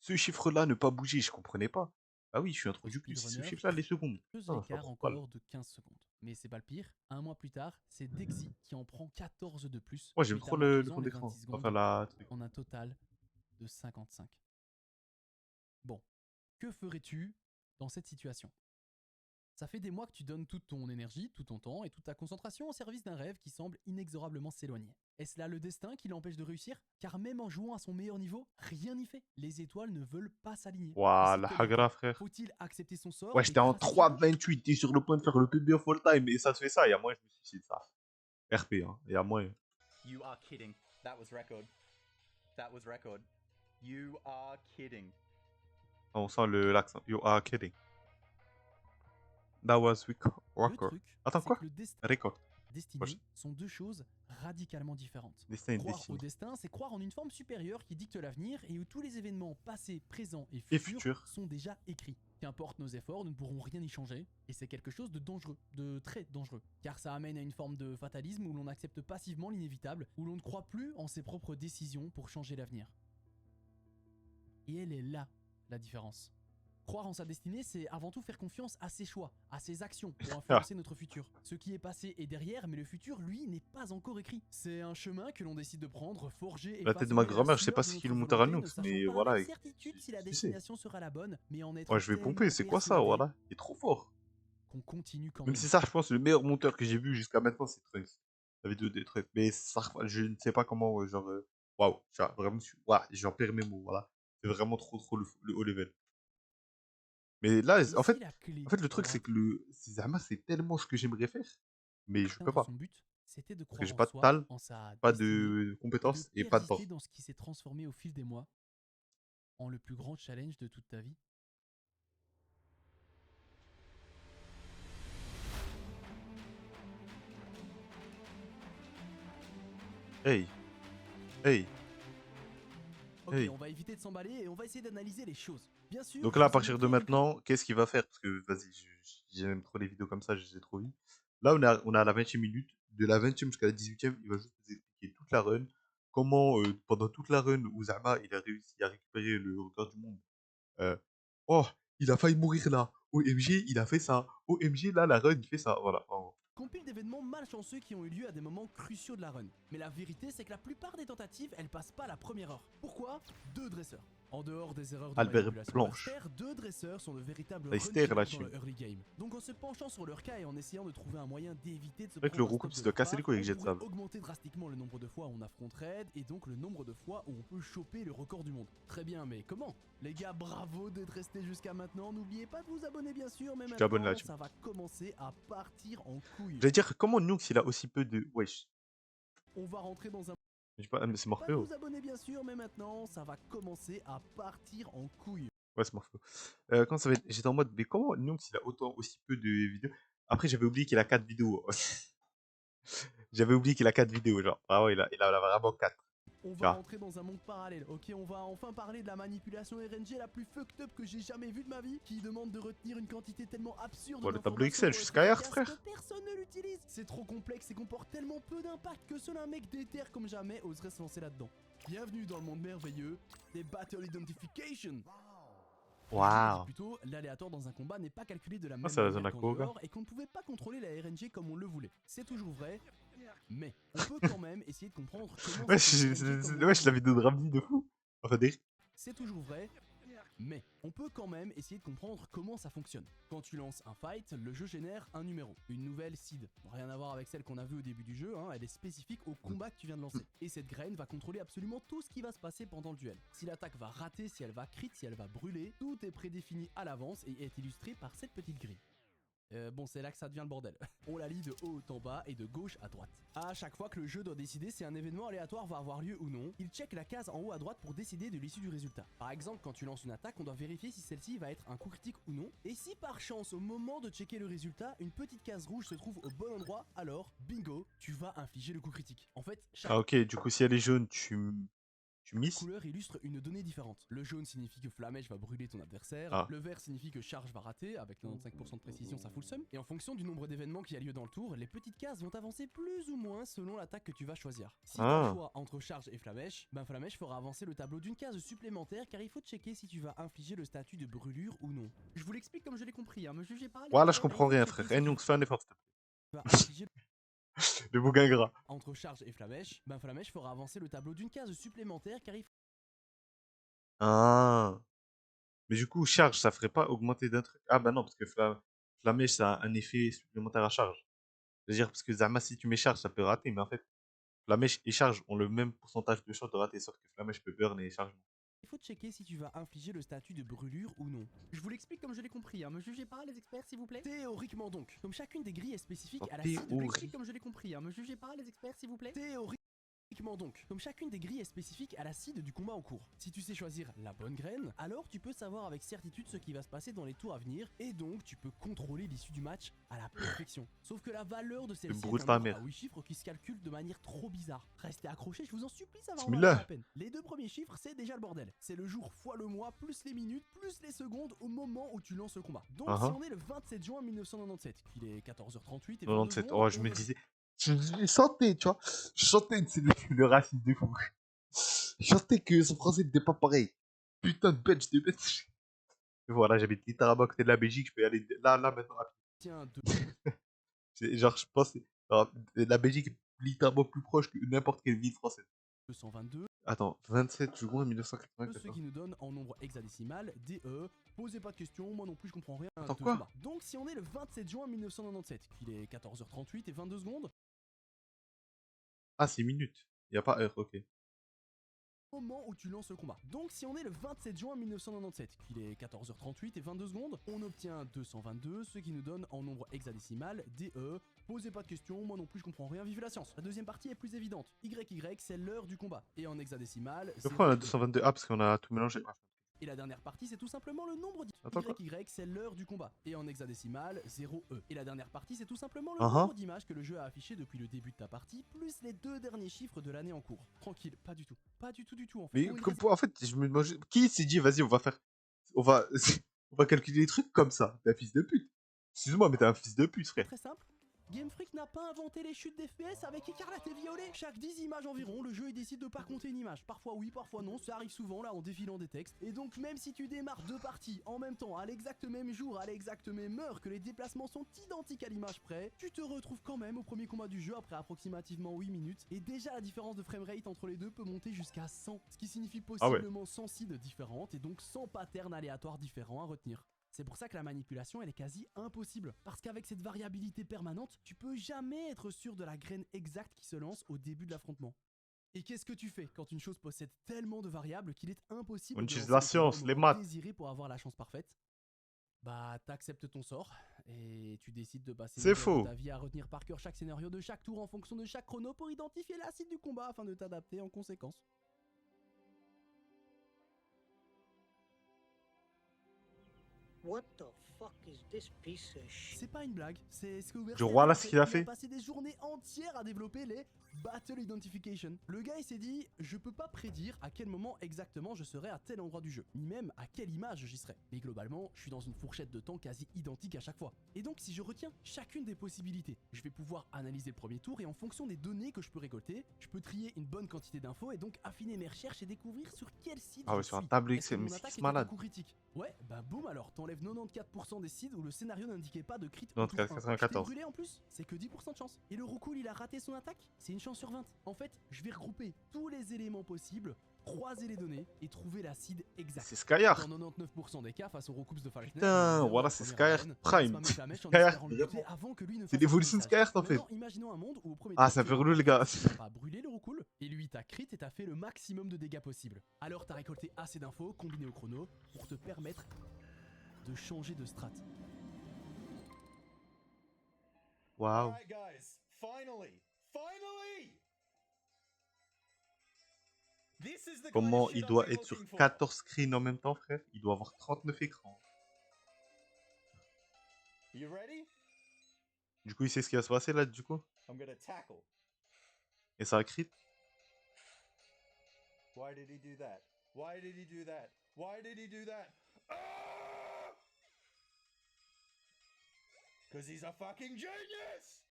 ce chiffre-là ne pas bouger, je comprenais pas. Ah oui, je suis introduit que c'est ce speedrunner chiffre-là, les secondes. creuse Putain, ça l'écart va pas. encore de 15 secondes. Mais c'est pas le pire. Un mois plus tard, c'est Dexy qui en prend 14 de plus, Moi, j'aime trop le métamorphosant fond les d'écran. 26 Enfin, secondes la truc. en un total de 55. Bon, que ferais-tu dans cette situation? Ça fait des mois que tu donnes toute ton énergie, tout ton temps et toute ta concentration au service d'un rêve qui semble inexorablement s'éloigner. Est-ce là le destin qui l'empêche de réussir? Car même en jouant à son meilleur niveau, rien n'y fait. Les étoiles ne veulent pas s'aligner. Waouh, Et la si tel est le Hagra, cas, frère. faut-il accepter son sort Ouais, et j'étais en tracer sa route? 3,28, t'es sur le point de faire le PB of all time, et ça te fait ça, il y a moins, je me suicide, ça. RP, hein, il y a moins. You are kidding. That was record. That was record. You are kidding. Ah, on sent l'accent. You are kidding. That was Le record. truc, Attends, c'est quoi? que le destin Record. et la destinée sont deux choses radicalement différentes. Destin et Croire destinée. au destin, c'est croire en une forme supérieure qui dicte l'avenir et où tous les événements passés, présents et Et futurs futur. sont déjà écrits. Qu'importe nos efforts, nous ne pourrons rien y changer, et c'est quelque chose de dangereux, de très dangereux. Car ça amène à une forme de fatalisme où l'on accepte passivement l'inévitable, où l'on ne croit plus en ses propres décisions pour changer l'avenir. Et elle est là, la différence. Croire en sa destinée, c'est avant tout faire confiance à ses choix, à ses actions pour influencer notre futur. Ce qui est passé est derrière, mais le futur, lui, n'est pas encore écrit. C'est un chemin que l'on décide de prendre, forger et La tête de ma façonner à grand-mère, je sais sueur pas de ce notre qu'il le monteur à volonté, nous, ne sachant mais pas voilà. avec certitude si la Tu sais. destination sera la bonne, mais en être Ouais, je vais pomper, tellement c'est quoi ça, persuadé voilà. Il est trop fort. qu'on continue quand Même même. si ça, je pense, le meilleur monteur que j'ai vu jusqu'à maintenant, c'est Trunks. La vidéo des Trunks. Mais ça, je ne sais pas comment, genre, waouh, genre, vraiment, waouh, j'en perds mes mots, voilà. C'est vraiment trop le haut level. Mais là, en Ici, fait, la clé le truc, pour c'est que Zama, c'est tellement ce que j'aimerais faire, mais je peux atteindre pas. son but, c'était de Parce que croire j'ai en pas de soi, tal, en sa pas destinée, de et de compétences et pas de persister temps. dans ce qui s'est transformé au fil des mois en le plus grand challenge de toute ta vie. Hey, hey, Ok, hey. on va éviter de s'emballer et on va essayer d'analyser les choses. Bien sûr. Donc là, à je vous ai partir de montré une maintenant, qu'est-ce qu'il va faire? Parce que, vas-y, j'aime trop les vidéos comme ça, je les ai trop vues. Là, on a la 20e minute. De la 20e jusqu'à la 18e, il va juste nous expliquer toute la run. Comment, pendant toute la run, Uzama, il a réussi à récupérer le record du monde. Euh, oh, il a failli mourir là. OMG, il a fait ça. OMG, là, la run, il fait ça. Voilà. En gros. compile d'événements malchanceux qui ont eu lieu à des moments cruciaux de la run. Mais la vérité, c'est que la plupart des tentatives, elles passent pas la première heure. Pourquoi? Deux dresseurs. En dehors des erreurs de Albert manipulation Blanche. Wester, 2 dresseurs sont de véritables Wester, run la killers dans le team. early game. Donc en se penchant sur leur cas et en essayant de trouver un moyen d'éviter de se Avec prendre le un stop roucoupe, de il doit leur casser les part, couilles avec on Jet pourrait Sable. augmenter drastiquement le nombre de fois où on affronte raid et donc le nombre de fois où on peut choper le record du monde. Très bien, mais comment? Les gars, bravo d'être restés jusqu'à maintenant. N'oubliez pas de vous abonner bien sûr, mais t'abonnes là, maintenant tu ça va commencer à partir en couille. J'allais dire, comment Nukes il a aussi peu de. Wesh. On va rentrer dans un... Je sais pas, mais c'est Pas de Morpheo. vous abonner bien sûr, mais maintenant ça va commencer à partir en couille. Ouais, c'est Morpheo. Quand ça va être... J'étais en mode, mais comment Nukes il a autant aussi peu de vidéos? Après, j'avais oublié qu'il a 4 vidéos. J'avais oublié qu'il a 4 vidéos, genre. Ah ouais, il a vraiment 4. On Tu va vois. rentrer dans un monde parallèle, ok? On va enfin parler de la manipulation RNG la plus fucked up que j'ai jamais vue de ma vie, qui demande de retenir une quantité tellement absurde Bon, le tableau d'informations Excel, pour je suis être Skyheart, efficace frère. que personne ne l'utilise. C'est trop complexe et comporte tellement peu d'impact que seul un mec déter comme jamais oserait se lancer là-dedans. Bienvenue dans le monde merveilleux des Battle Identification. Waouh. Plutôt, l'aléatoire dans un combat n'est pas calculé de la même c'est la manière zone qu'en aqua, dehors et qu'on ne pouvait pas contrôler la RNG comme on le voulait. C'est toujours vrai, mais on peut quand même essayer de comprendre comment Ouais, ça fonctionne comme on le wesh, la voulait. vidéo de Ramdi de fou. Enfin, des. C'est toujours vrai, mais on peut quand même essayer de comprendre comment ça fonctionne. Quand tu lances un fight, le jeu génère un numéro, une nouvelle seed. Rien à voir avec celle qu'on a vue au début du jeu, hein, elle est spécifique au combat que tu viens de lancer. Et cette graine va contrôler absolument tout ce qui va se passer pendant le duel. Si l'attaque va rater, si elle va crit, si elle va brûler, tout est prédéfini à l'avance et est illustré par cette petite grille. Bon, c'est là que ça devient le bordel. On la lit de haut en bas et de gauche à droite. À chaque fois que le jeu doit décider si un événement aléatoire va avoir lieu ou non, il check la case en haut à droite pour décider de l'issue du résultat. Par exemple, quand tu lances une attaque, on doit vérifier si celle-ci va être un coup critique ou non. Et si par chance, au moment de checker le résultat, une petite case rouge se trouve au bon endroit, alors, bingo, tu vas infliger le coup critique. En fait, chaque Ah, ok, du coup, si elle est jaune, tu misses. couleur illustre une donnée différente. Le jaune signifie que Flamèche va brûler ton adversaire, Ah. le vert signifie que Charge va rater, avec 95% de précision ça fout le seum, et en fonction du nombre d'événements qui a lieu dans le tour, les petites cases vont avancer plus ou moins selon l'attaque que tu vas choisir. Si tu as Ah. le choix entre Charge et Flamèche, ben Flamèche fera avancer le tableau d'une case supplémentaire car il faut checker si tu vas infliger le statut de brûlure ou non. Je vous l'explique comme je l'ai compris, hein, me jugez pas. Voilà, je comprends rien, frère. Eh, Nukes, fais un effort, s'il te plaît. Tu vas infliger Le bouquin gras. entre Charge et Flamèche, ben Flamèche fera avancer le tableau d'une case supplémentaire car il Ah. Mais du coup, charge, ça ferait pas augmenter d'un truc. Ah bah non, parce que Flamèche, ça a un effet supplémentaire à charge. C'est-à-dire, parce que Zama, si tu mets charge, ça peut rater, mais en fait, Flamèche et charge ont le même pourcentage de chance de rater, sauf que Flamèche peut burn et charge non. Il faut checker si tu vas infliger le statut de brûlure ou non. Je vous l'explique comme je l'ai compris, hein. Me jugez pas les experts s'il vous plaît. Théoriquement donc, comme chacune des grilles est spécifique à la cible, je vous l'explique comme je l'ai compris, hein. Me jugez pas les experts s'il vous plaît. Théoriquement donc, comme chacune des grilles est spécifique à la cible du combat en cours. Si tu sais choisir la bonne graine, alors tu peux savoir avec certitude ce qui va se passer dans les tours à venir, et donc tu peux contrôler l'issue du match à la perfection. Sauf que la valeur de celle-ci brûle est ta un nombre mère. à 8 chiffres qui se calcule de manière trop bizarre. Restez accrochés, je vous en supplie, ça va en Bismillah. valoir la peine. Les deux premiers chiffres, c'est déjà le bordel. C'est le jour fois le mois, plus les minutes, plus les secondes au moment où tu lances le combat. Donc si on est le 27 juin 1997, qu'il est 14h38 et 22 97. secondes, Oh, je on me est- disais. Je sentais, tu vois. Je sentais que c'est le racisme de fou. Je sentais que ce français n'était pas pareil. Putain de belge de belge. Voilà, j'habite littéralement à côté de la Belgique, je peux y aller là, maintenant. Tiens, Genre, je pense que la Belgique est littéralement plus proche que n'importe quelle ville française. 222, Attends, 27 juin ceux 1994. qui nous donnent en nombre hexadécimal, DE, posez pas de questions, moi non plus je comprends rien. Attends, de quoi combat. Donc si on est le 27 juin 1997, qu'il est 14h38 et 22 secondes, Ah, c'est minutes. Il n'y a pas heure, ok. au moment où tu lances le combat. Donc si on est le 27 juin 1997, qu'il est 14h38 et 22 secondes, on obtient 222, ce qui nous donne en nombre hexadécimal, DE, posez pas de questions, moi non plus je comprends rien, vive la science. La deuxième partie est plus évidente, YY c'est l'heure du combat, et en hexadécimal, Pourquoi on a 02. 222 Ah, parce qu'on a tout mélangé. Ah, Et la dernière partie, c'est tout simplement le nombre Attends, quoi YY, c'est l'heure du combat. Et en hexadécimal, 0E. Et la dernière partie, c'est tout simplement le Uh-huh. nombre d'images que le jeu a affiché depuis le début de ta partie, plus les deux derniers chiffres de l'année en cours. Tranquille, pas du tout. Pas du tout en fait. Mais Bon, il comme reste- en fait, je me demande. Qui s'est dit, vas-y, on va faire. On va, on va calculer les trucs comme ça. T'es un fils de pute. Excuse-moi, mais t'es un fils de pute, C'est frère. très simple. Game Freak n'a pas inventé les chutes d'FPS avec Écarlate et Violet. Chaque 10 images environ, le jeu il décide de pas compter une image. Parfois oui, parfois non, ça arrive souvent là en défilant des textes. Et donc même si tu démarres 2 parties en même temps, à l'exact même jour, à l'exact même heure, que les déplacements sont identiques à l'image près, tu te retrouves quand même au premier combat du jeu après approximativement 8 minutes. Et déjà la différence de framerate entre les deux peut monter jusqu'à 100, ce qui signifie Ah ouais. possiblement 100 seeds différentes et donc 100 patterns aléatoires différents à retenir. C'est pour ça que la manipulation elle est quasi impossible, parce qu'avec cette variabilité permanente, tu peux jamais être sûr de la graine exacte qui se lance au début de l'affrontement. Et qu'est-ce que tu fais quand une chose possède tellement de variables qu'il est impossible On de utilise lancer la le combat science, au les moment maths. désiré pour avoir la chance parfaite? Bah t'acceptes ton sort, et tu décides de passer C'est des heures de faux. ta vie à retenir par cœur chaque scénario de chaque tour en fonction de chaque chrono pour identifier la cible du combat afin de t'adapter en conséquence. What the fuck is this piece of shit? C'est pas une blague, c'est ce que Du roi, là, Oversteer ce qu'il a fait. Il fait. a passé des journées entières à développer les Battle Identification. Le gars il s'est dit, je peux pas prédire à quel moment exactement je serai à tel endroit du jeu, ni même à quelle image j'y serai. Mais globalement, je suis dans une fourchette de temps quasi identique à chaque fois. Et donc si je retiens chacune des possibilités, je vais pouvoir analyser le premier tour et en fonction des données que je peux récolter, je peux trier une bonne quantité d'infos et donc affiner mes recherches et découvrir sur quel site Ah ouais, je sur un suis. tableau Est-ce que Excel, mais mon c'est attaque qui est ce un malade? coup critique? Ouais, bah boum alors, t'enlèves 94% des seeds où le scénario n'indiquait pas de crit au tour 94, 1. Je t'ai 94. brûlé en plus, c'est que 10% de chance. Et le roucoul il a raté son attaque, c'est une chance sur 20. En fait, je vais regrouper tous les éléments possibles, croiser les données et trouver la seed exacte. C'est Skyheart. Dans 99% des cas, face au roucoups de Falkner, Putain, voilà, c'est Skyheart Prime. Skyheart, vraiment. avant que lui ne C'est fasse l'évolution de l'atterrissage. Skyheart, en fait. Maintenant, imaginons un monde où au premier Ah, tour, ça tu fait as relou, un les gars. crit, tu n'as pas brûlé le roucoul, et lui t'as crit et t'as fait le maximum de dégâts possible. Alors t'as récolté assez d'infos combinées au chrono pour te permettre de changer de strat. Waouh. Alright, guys. Finally. This is the kind Comment of shit il I've doit been être sur looking for. 14 screens en même temps, frère? Il doit avoir 39 écrans. You ready? Du coup, il sait ce qui va se passer là, du coup. I'm gonna tackle. Et ça a crit. Why did he do that? Why did he do that? Why did he do that? Ah! 'Cause he's a fucking genius!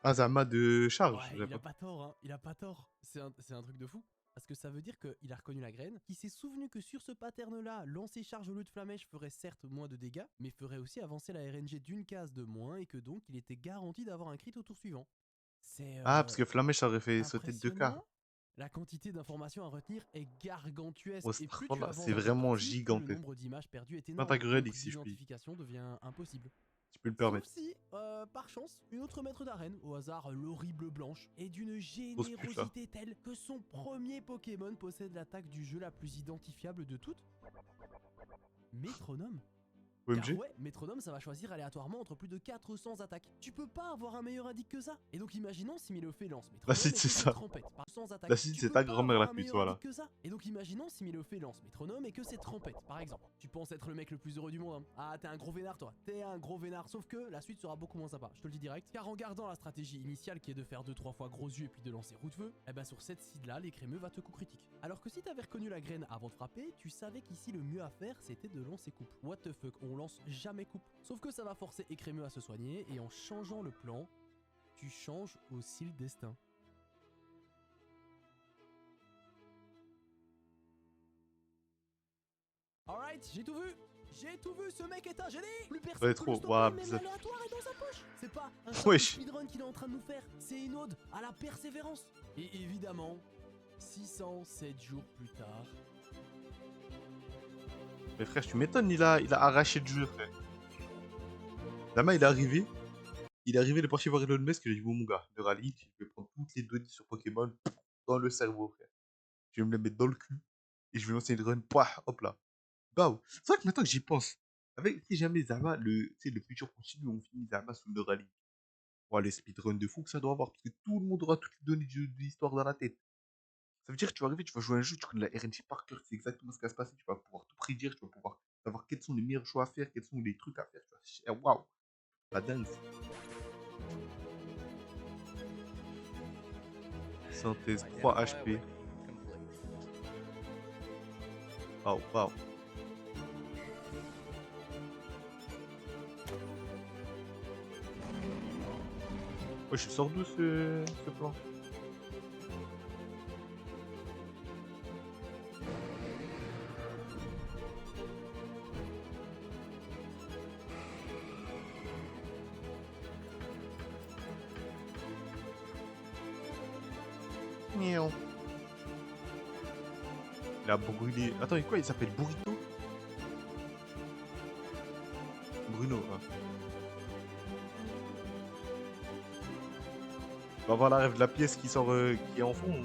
Azama de charge. Ouais, il a pas tort, hein, il a pas tort. C'est un truc de fou. Parce que ça veut dire qu'il a reconnu la graine, qu'il s'est souvenu que sur ce pattern-là, lancer charge au lieu de flamèche ferait certes moins de dégâts, mais ferait aussi avancer la RNG d'une case de moins et que donc il était garanti d'avoir un crit au tour suivant. C'est Ah, parce que Flamèche aurait fait sauter de 2K. impressionnant. La quantité d'informations à retenir est gargantuesque. Oh, Et plus oh tu là, avances c'est dans ta vraiment partie, plus le gigantesque. nombre d'images perdues est Dans énorme. ta grille, Donc si je puis. l'identification devient impossible. Tu peux le Sauf permettre. si, par chance, une autre maître d'arène, au hasard l'horrible blanche, est d'une Grosse pute, là. générosité telle que son premier Pokémon possède l'attaque du jeu la plus identifiable de toutes. Métronome. Car OMG. ouais, Métronome ça va choisir aléatoirement entre plus de 400 attaques. Tu peux pas avoir un meilleur indice que ça. Et donc imaginons si Milophée lance Métronome La cite, et c'est que ça. Trompette par 100 attaques. La cite, Tu c'est peux ta pas grand-mère, avoir la un pute, meilleur voilà. indice que ça. Et donc imaginons si Milophée lance Métronome et que c'est Trompette par exemple. Tu penses être le mec le plus heureux du monde, hein. Ah t'es un gros vénard toi, t'es un gros vénard. Sauf que la suite sera beaucoup moins sympa, je te le dis direct. Car en gardant la stratégie initiale qui est de faire 2-3 fois gros yeux et puis de lancer roue de feu, eh ben sur cette seed là, l'écrémeux va te coup critique. Alors que si t'avais reconnu la graine avant de frapper, tu savais qu'ici le mieux à faire c'était de lancer coupe. What the fuck, on lance jamais coupe. Sauf que ça va forcer écrémeux à se soigner et en changeant le plan, tu changes aussi le destin. Alright, j'ai tout vu. J'ai tout vu, ce mec est un génie. Plus personne Ouais, peut trop. le stopper, Ouah, même bizarre. l'aléatoire est dans sa poche. C'est pas un Wesh. speedrun qu'il est en train de nous faire, c'est une ode à la persévérance. Et évidemment, 607 jours plus tard... Mais frère, tu m'étonnes, il a arraché le jeu, frère. Dama, il est arrivé. Il est arrivé, il est parti voir Elon Musk, il a dit, bon, mon gars, le rallye, je vais prendre toutes les données sur Pokémon dans le cerveau, frère. Je vais me les mettre dans le cul. Et je vais lancer une run, pouah, hop là. Bah, c'est vrai que maintenant que j'y pense, avec, si jamais Zama, le futur continue, on finit Zama sous le rallye. Oh, les speedruns de fou que ça doit avoir, parce que tout le monde aura toutes les données de l'histoire dans la tête. Ça veut dire que tu vas arriver, tu vas jouer à un jeu, tu connais la RNG par cœur, tu sais exactement ce qui va se passer, tu vas pouvoir tout prédire, tu vas pouvoir savoir quels sont les meilleurs choix à faire, quels sont les trucs à faire. Tu vas... Waouh, la dingue. Synthèse 3 HP. Waouh, waouh. Ouais, je sors d'où ce plan? Miaou. Il a brûlé. Attends, et quoi? Il s'appelle Burrito? Bruno, hein. On va voir la rêve de la pièce qui sort, qui est en fond.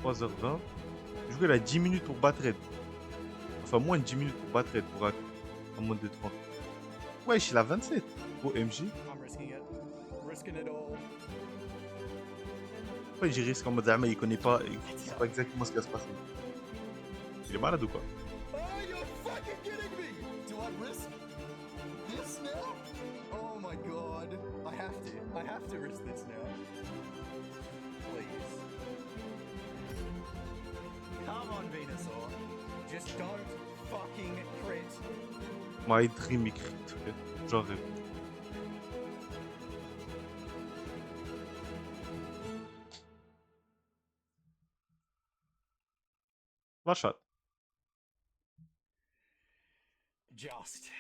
3h20. Du coup, il a 10 minutes pour battre Red. Enfin, moins de 10 minutes pour battre Red pour un mode de 30. Wesh, il a 27. Oh, MJ. I'm risking it. Risking it all. Pourquoi il risque en mode ah, mais il connaît pas, il sait pas exactement ce qui va se passer. Il est malade ou quoi? Oh, you're fucking kidding me! Do I risk this now? Oh my god. I have to risk this now. Please. Come on, Venusaur. Just don't fucking crit. My dream écrit. Genre rêve. One shot. Just.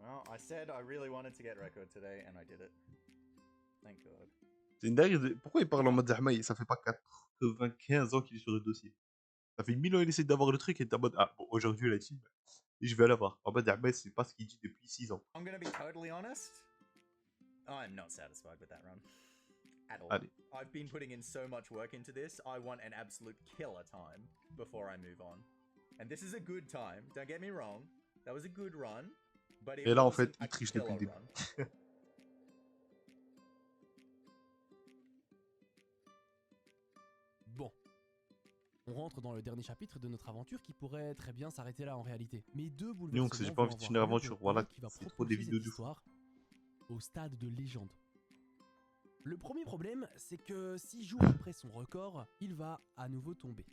Well, I said I really wanted to get record today, and I did it. Thank God. C'est une dinguerie. Pourquoi il parle en mode Zahma? Ça fait pas 95 ans qu'il est sur le dossier. Ça fait 1000 ans qu'il essaie d'avoir le truc et t'es en mode ah, bon, aujourd'hui il a dit, et je vais l'avoir. En mode Zahma, c'est pas ce qu'il dit depuis 6 ans. I'm gonna be totally honest. I'm not satisfied with that run. At all. Allez. I've been putting in so much work into this, I want an absolute killer time before I move on. And this is a good time, don't get me wrong. That was a good run, but it Et là, en wasn't fait, il a triche depuis le killer début. run. Bon. On rentre dans le dernier chapitre de notre aventure qui pourrait très bien s'arrêter là en réalité. Mais deux bouleversements j'ai pas envie vont de finir avoir lieu l'aventure, de voilà, qui va c'est trop propulser des vidéos cette de fou. histoire au stade de légende. Le premier problème, c'est que 6 jours après son record, il va à nouveau tomber.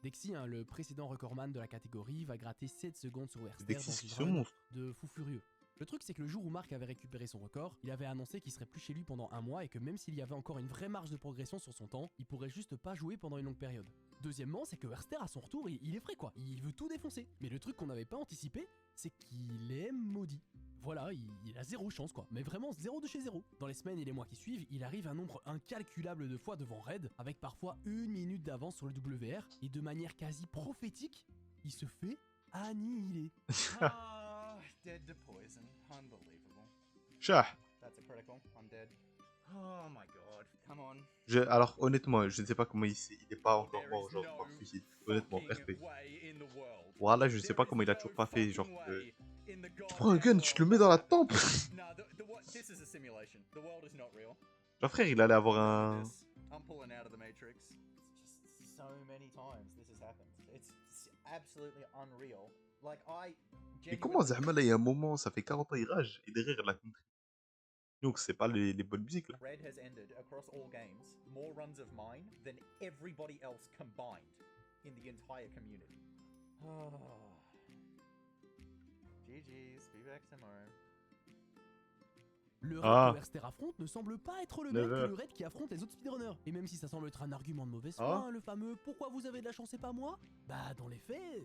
Dexy, hein, le précédent recordman de la catégorie, va gratter 7 secondes sur Werster Dexy, dans c'est une ce run monstre. de fou furieux. Le truc, c'est que le jour où Marc avait récupéré son record, il avait annoncé qu'il serait plus chez lui pendant un mois et que même s'il y avait encore une vraie marge de progression sur son temps, il pourrait juste pas jouer pendant une longue période. Deuxièmement, c'est que Werster à son retour, il est frais quoi, il veut tout défoncer. Mais le truc qu'on n'avait pas anticipé, c'est qu'il est maudit. Voilà, il a zéro chance quoi, mais vraiment zéro de chez zéro. Dans les semaines et les mois qui suivent, il arrive un nombre incalculable de fois devant Red, avec parfois 1 minute d'avance sur le WR, et de manière quasi prophétique, il se fait annihiler. Ah, dead to poison. Unbelievable. Chah. That's a critical. I'm dead. Oh my god. Come on. Alors, honnêtement, je ne sais pas comment il est pas encore There mort, is genre, no par suicide. Honnêtement, fucking RP. way in the world. Voilà, je sais There pas is comment il a no toujours pas fait, genre. fucking way in the Tu prends un gun, goddamn tu te le world. mets dans la tempe. Nah, this is a simulation. The world is not real. Genre, frère, il allait avoir Look un. at this. I'm pulling out of the Matrix. It's just so many times this has happened. It's absolutely unreal. Like Mais comment Zahma, là, il y a un moment, ça fait 40 ans, il rage, et derrière, il a compris. Donc, c'est pas les bonnes musiques, là. Red has ended across all games more runs of mine than everybody else combined in the entire community. GG's, be back tomorrow. Le raid Ah. que Werster affronte ne semble pas être le 9 même que heures. le raid qui affronte les autres speedrunners. Et même si ça semble être un argument de mauvaise Ah. foi, hein, le fameux « pourquoi vous avez de la chance et pas moi ?» Bah dans les faits,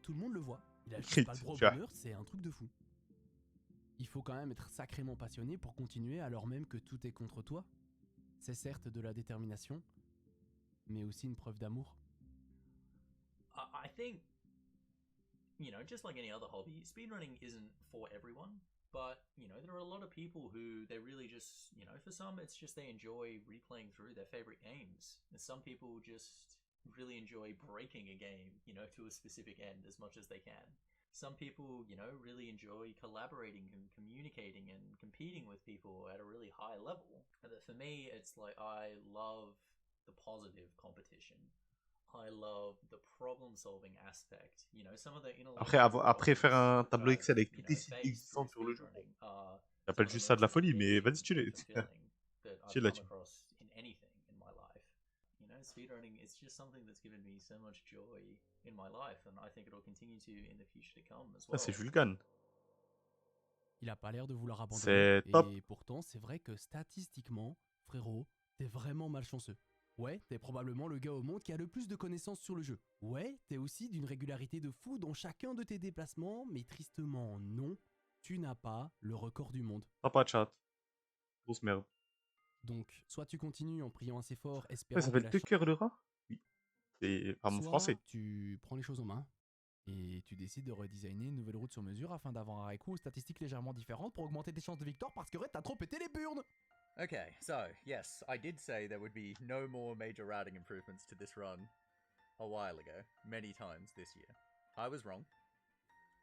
tout le monde le voit. Il a juste Crit, pas le droit au tu vois. bonheur, c'est un truc de fou. Il faut quand même être sacrément passionné pour continuer alors même que tout est contre toi. C'est certes de la détermination, mais aussi une preuve d'amour. I think, you know, just like any other hobby, speedrunning isn't for everyone. But, you know, there are a lot of people who they really just, you know, for some it's just they enjoy replaying through their favorite games. And some people just really enjoy breaking a game, you know, to a specific end as much as they can. Some people, you know, really enjoy collaborating and communicating and competing with people at a really high level. And for me, it's like I love the positive competition. I love the problem-solving aspect. You know, some of the Après faire un tableau Excel avec tous les sites existants sur le jeu, j'appelle juste ça de la folie, mais vas-y, tu l'es. Tu là, tu. speedrunning is just something that's given me so much joy in my life, and I think it'll continue to in the future to come as Ah, well. c'est Vulcan. Il a pas l'air de vouloir abandonner. C'est top. Et pourtant, c'est vrai que statistiquement, frérot, t'es vraiment malchanceux. Ouais, t'es probablement le gars au monde qui a le plus de connaissances sur le jeu. Ouais, t'es aussi d'une régularité de fou dans chacun de tes déplacements, mais tristement non, tu n'as pas le record du monde. T'as pas de chat. Grosse merde. Donc, soit tu continues en priant assez fort, Ouais, espérant ça que s'appelle la Tucker le rat? Oui. C'est pas mon soit français. tu prends les choses en main et tu décides de redesigner une nouvelle route sur mesure afin d'avoir un Raikou aux statistiques légèrement différentes pour augmenter tes chances de victoire parce que Red t'as trop pété les burnes. Okay, so, yes, I did say there would be no more major routing improvements to this run a while ago, many times this year. I was wrong.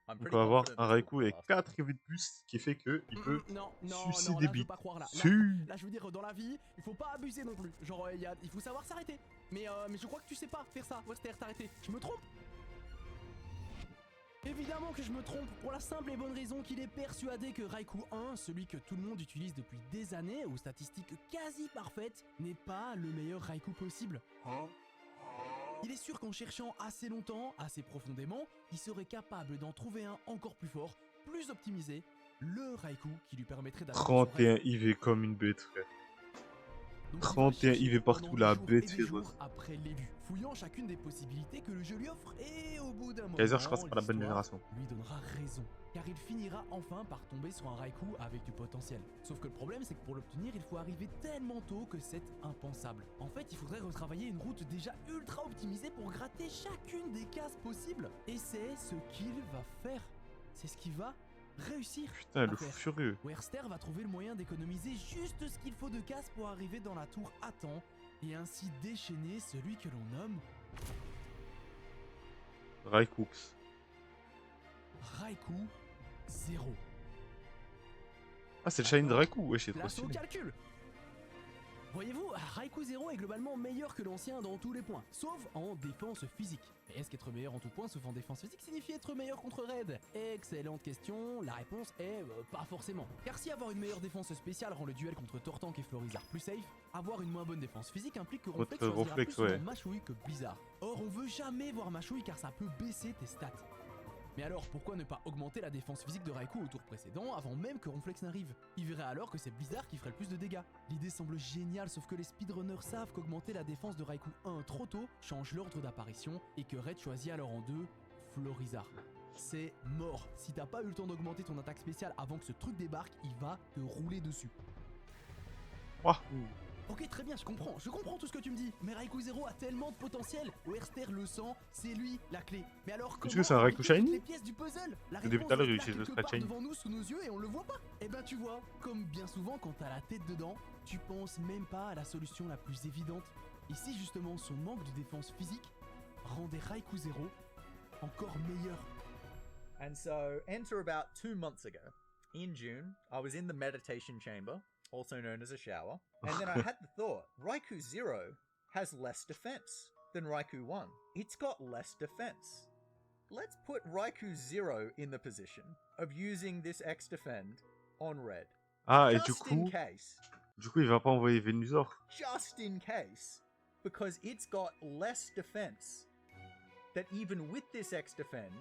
I'm Donc pretty on va avoir confident un this will Raikou be the avec last one. 4 EV de plus, ce qui fait qu'il peut Non, sucer non, des là je veux bites. pas croire là. Si. Là je veux dire dans la vie, il faut pas abuser non plus. Genre il faut savoir s'arrêter. Mais je crois que tu sais pas faire ça. Wester, t'arrêter. Je me trompe? Évidemment que je me trompe, pour la simple et bonne raison qu'il est persuadé que Raikou 1, celui que tout le monde utilise depuis des années, aux statistiques quasi parfaites, n'est pas le meilleur Raikou possible. Il est sûr qu'en cherchant assez longtemps, assez profondément, il serait capable d'en trouver un encore plus fort, plus optimisé, le Raikou qui lui permettrait d'atteindre son 31 rêve. IV comme une bête, frère. Donc il va 31 chercher IV partout, pendant la des jours bête et des féroce. jours après l'élu, fouillant chacune des possibilités que le jeu lui offre, et au bout d'un moment, Kaiser, je crois que c'est pas la bonne l'histoire génération. lui donnera raison, car il finira enfin par tomber sur un Raikou avec du potentiel. Sauf que le problème, c'est que pour l'obtenir, il faut arriver tellement tôt que c'est impensable. En fait, il faudrait retravailler une route déjà ultra optimisée pour gratter chacune des cases possibles. Et c'est ce qu'il va faire. C'est ce qu'il va réussir Putain, à le fou faire. furieux. Werster va trouver le moyen d'économiser juste ce qu'il faut de casse pour arriver dans la tour à temps et ainsi déchaîner celui que l'on nomme Raikouks. Raikou 0. Ah, c'est le Shine de Raikou, ouais, c'est trop Place au stylé. calcul. Voyez-vous, Raikou 0 est globalement meilleur que l'ancien dans tous les points, sauf en défense physique. Mais est-ce qu'être meilleur en tout point, sauf en défense physique, signifie être meilleur contre Raid? Excellente question, la réponse est pas forcément. Car si avoir une meilleure défense spéciale rend le duel contre Tortank et Florizard plus safe, avoir une moins bonne défense physique implique que Ronflex Votre choisira Ronflex, plus souvent ouais. Mashouille que Blizzard. Or, on veut jamais voir Mashouille car ça peut baisser tes stats. Mais alors, pourquoi ne pas augmenter la défense physique de Raikou au tour précédent avant même que Ronflex n'arrive? Il verrait alors que c'est Blizzard qui ferait le plus de dégâts. L'idée semble géniale, sauf que les speedrunners savent qu'augmenter la défense de Raikou 1 trop tôt change l'ordre d'apparition et que Red choisit alors en deux Florizard. C'est mort. Si t'as pas eu le temps d'augmenter ton attaque spéciale avant que ce truc débarque, il va te rouler dessus. Ouah. Ok, très bien, je comprends tout ce que tu me dis. Mais Raikou 0 a tellement de potentiel. Werster le sent, c'est lui la clé. Mais alors comment que c'est un Raikou fabriquer toutes Shiny? les pièces du puzzle? La Depuis réponse tout à l'heure, doit il être là utilise le quelque Scratch part Shiny. devant nous, sous nos yeux, et on le voit pas. Eh ben tu vois, comme bien souvent quand t'as la tête dedans, tu penses même pas à la solution la plus évidente. Et si justement son manque de défense physique rendait Raikou 0 encore meilleur. And so, enter about 2 months ago. In June, I was in the meditation chamber, also known as a shower, and then I had the thought, Raikou 0 has less defense than Raikou 1. It's got less defense. Let's put Raikou 0 in the position of using this X defend on red. Ah, et Just in case. du coup, il va pas envoyer Venusaur. Just in case. Because it's got less defense. That even with this X defend,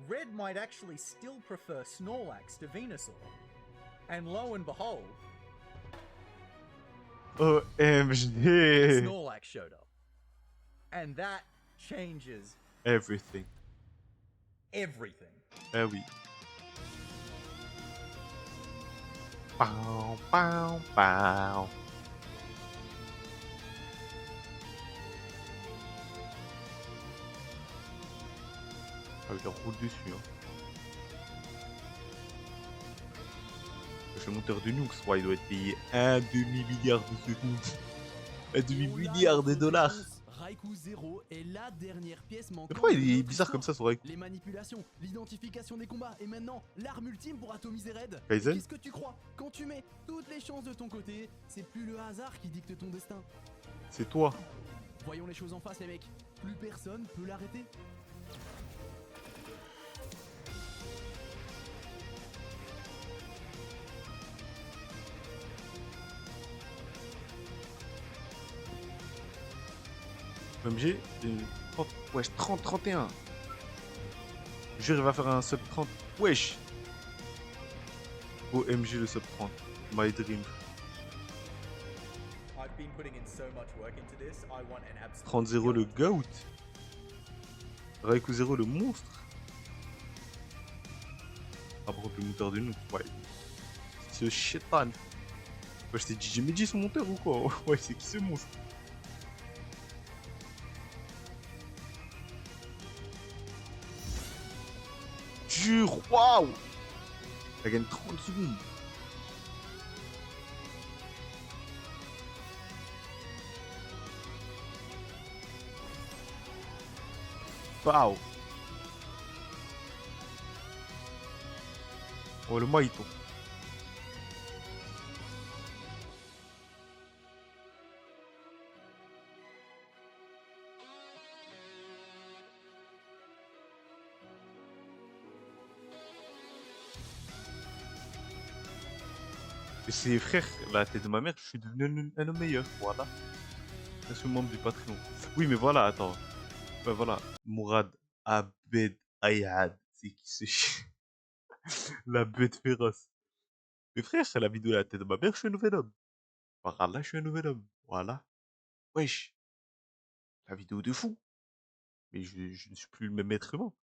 red might actually still prefer Snorlax to Venusaur. And lo and behold, OMG. Snorlax showed up. And that changes Everything. everything. Eh oui. Pow, pow, pow. Ah, il leur roule dessus. Hein. Le monteur de Nukes, ouais, il doit être payé 1 demi-milliard de secondes. 1 demi-milliard de dollars. Raikou 0 est la dernière pièce manquante. Mais pourquoi il de est notre bizarre histoire. comme ça sur Raikou? Les manipulations, l'identification des combats et maintenant l'arme ultime pour atomiser Red. Kaizen? Qu'est-ce que tu crois? Quand tu mets toutes les chances de ton côté, c'est plus le hasard qui dicte ton destin. C'est toi. Voyons les choses en face les mecs. Plus personne peut l'arrêter. OMG, 30, wesh, 30, 31. Jure, il va faire un sub 30. Wesh. OMG, le sub 30. My dream. I've been putting in so much work into this. I want an absolute 30 le killer. goat. Raikou 0 le monstre. Ah, par contre, le monteur de nous, ouais. Ce chétan. Ouais, c'est DJ Medji son monteur ou quoi? Ouais, c'est qui ce monstre? Jure, waouh! Ça gagne 30 secondes. Waouh! Oh, le maïton. Et c'est frère, la tête de ma mère, je suis devenu un homme meilleur, voilà. Je suis membre du Patreon. Oui, mais voilà, attends. Ouais, voilà. Mourad Abed Ayad. C'est qui ce chien? La bête féroce. Mais frère, c'est la vidéo de la tête de ma mère, je suis un nouvel homme. Voilà, je suis un nouvel homme. Voilà. Wesh. La vidéo de fou. Mais je ne suis plus le même être humain.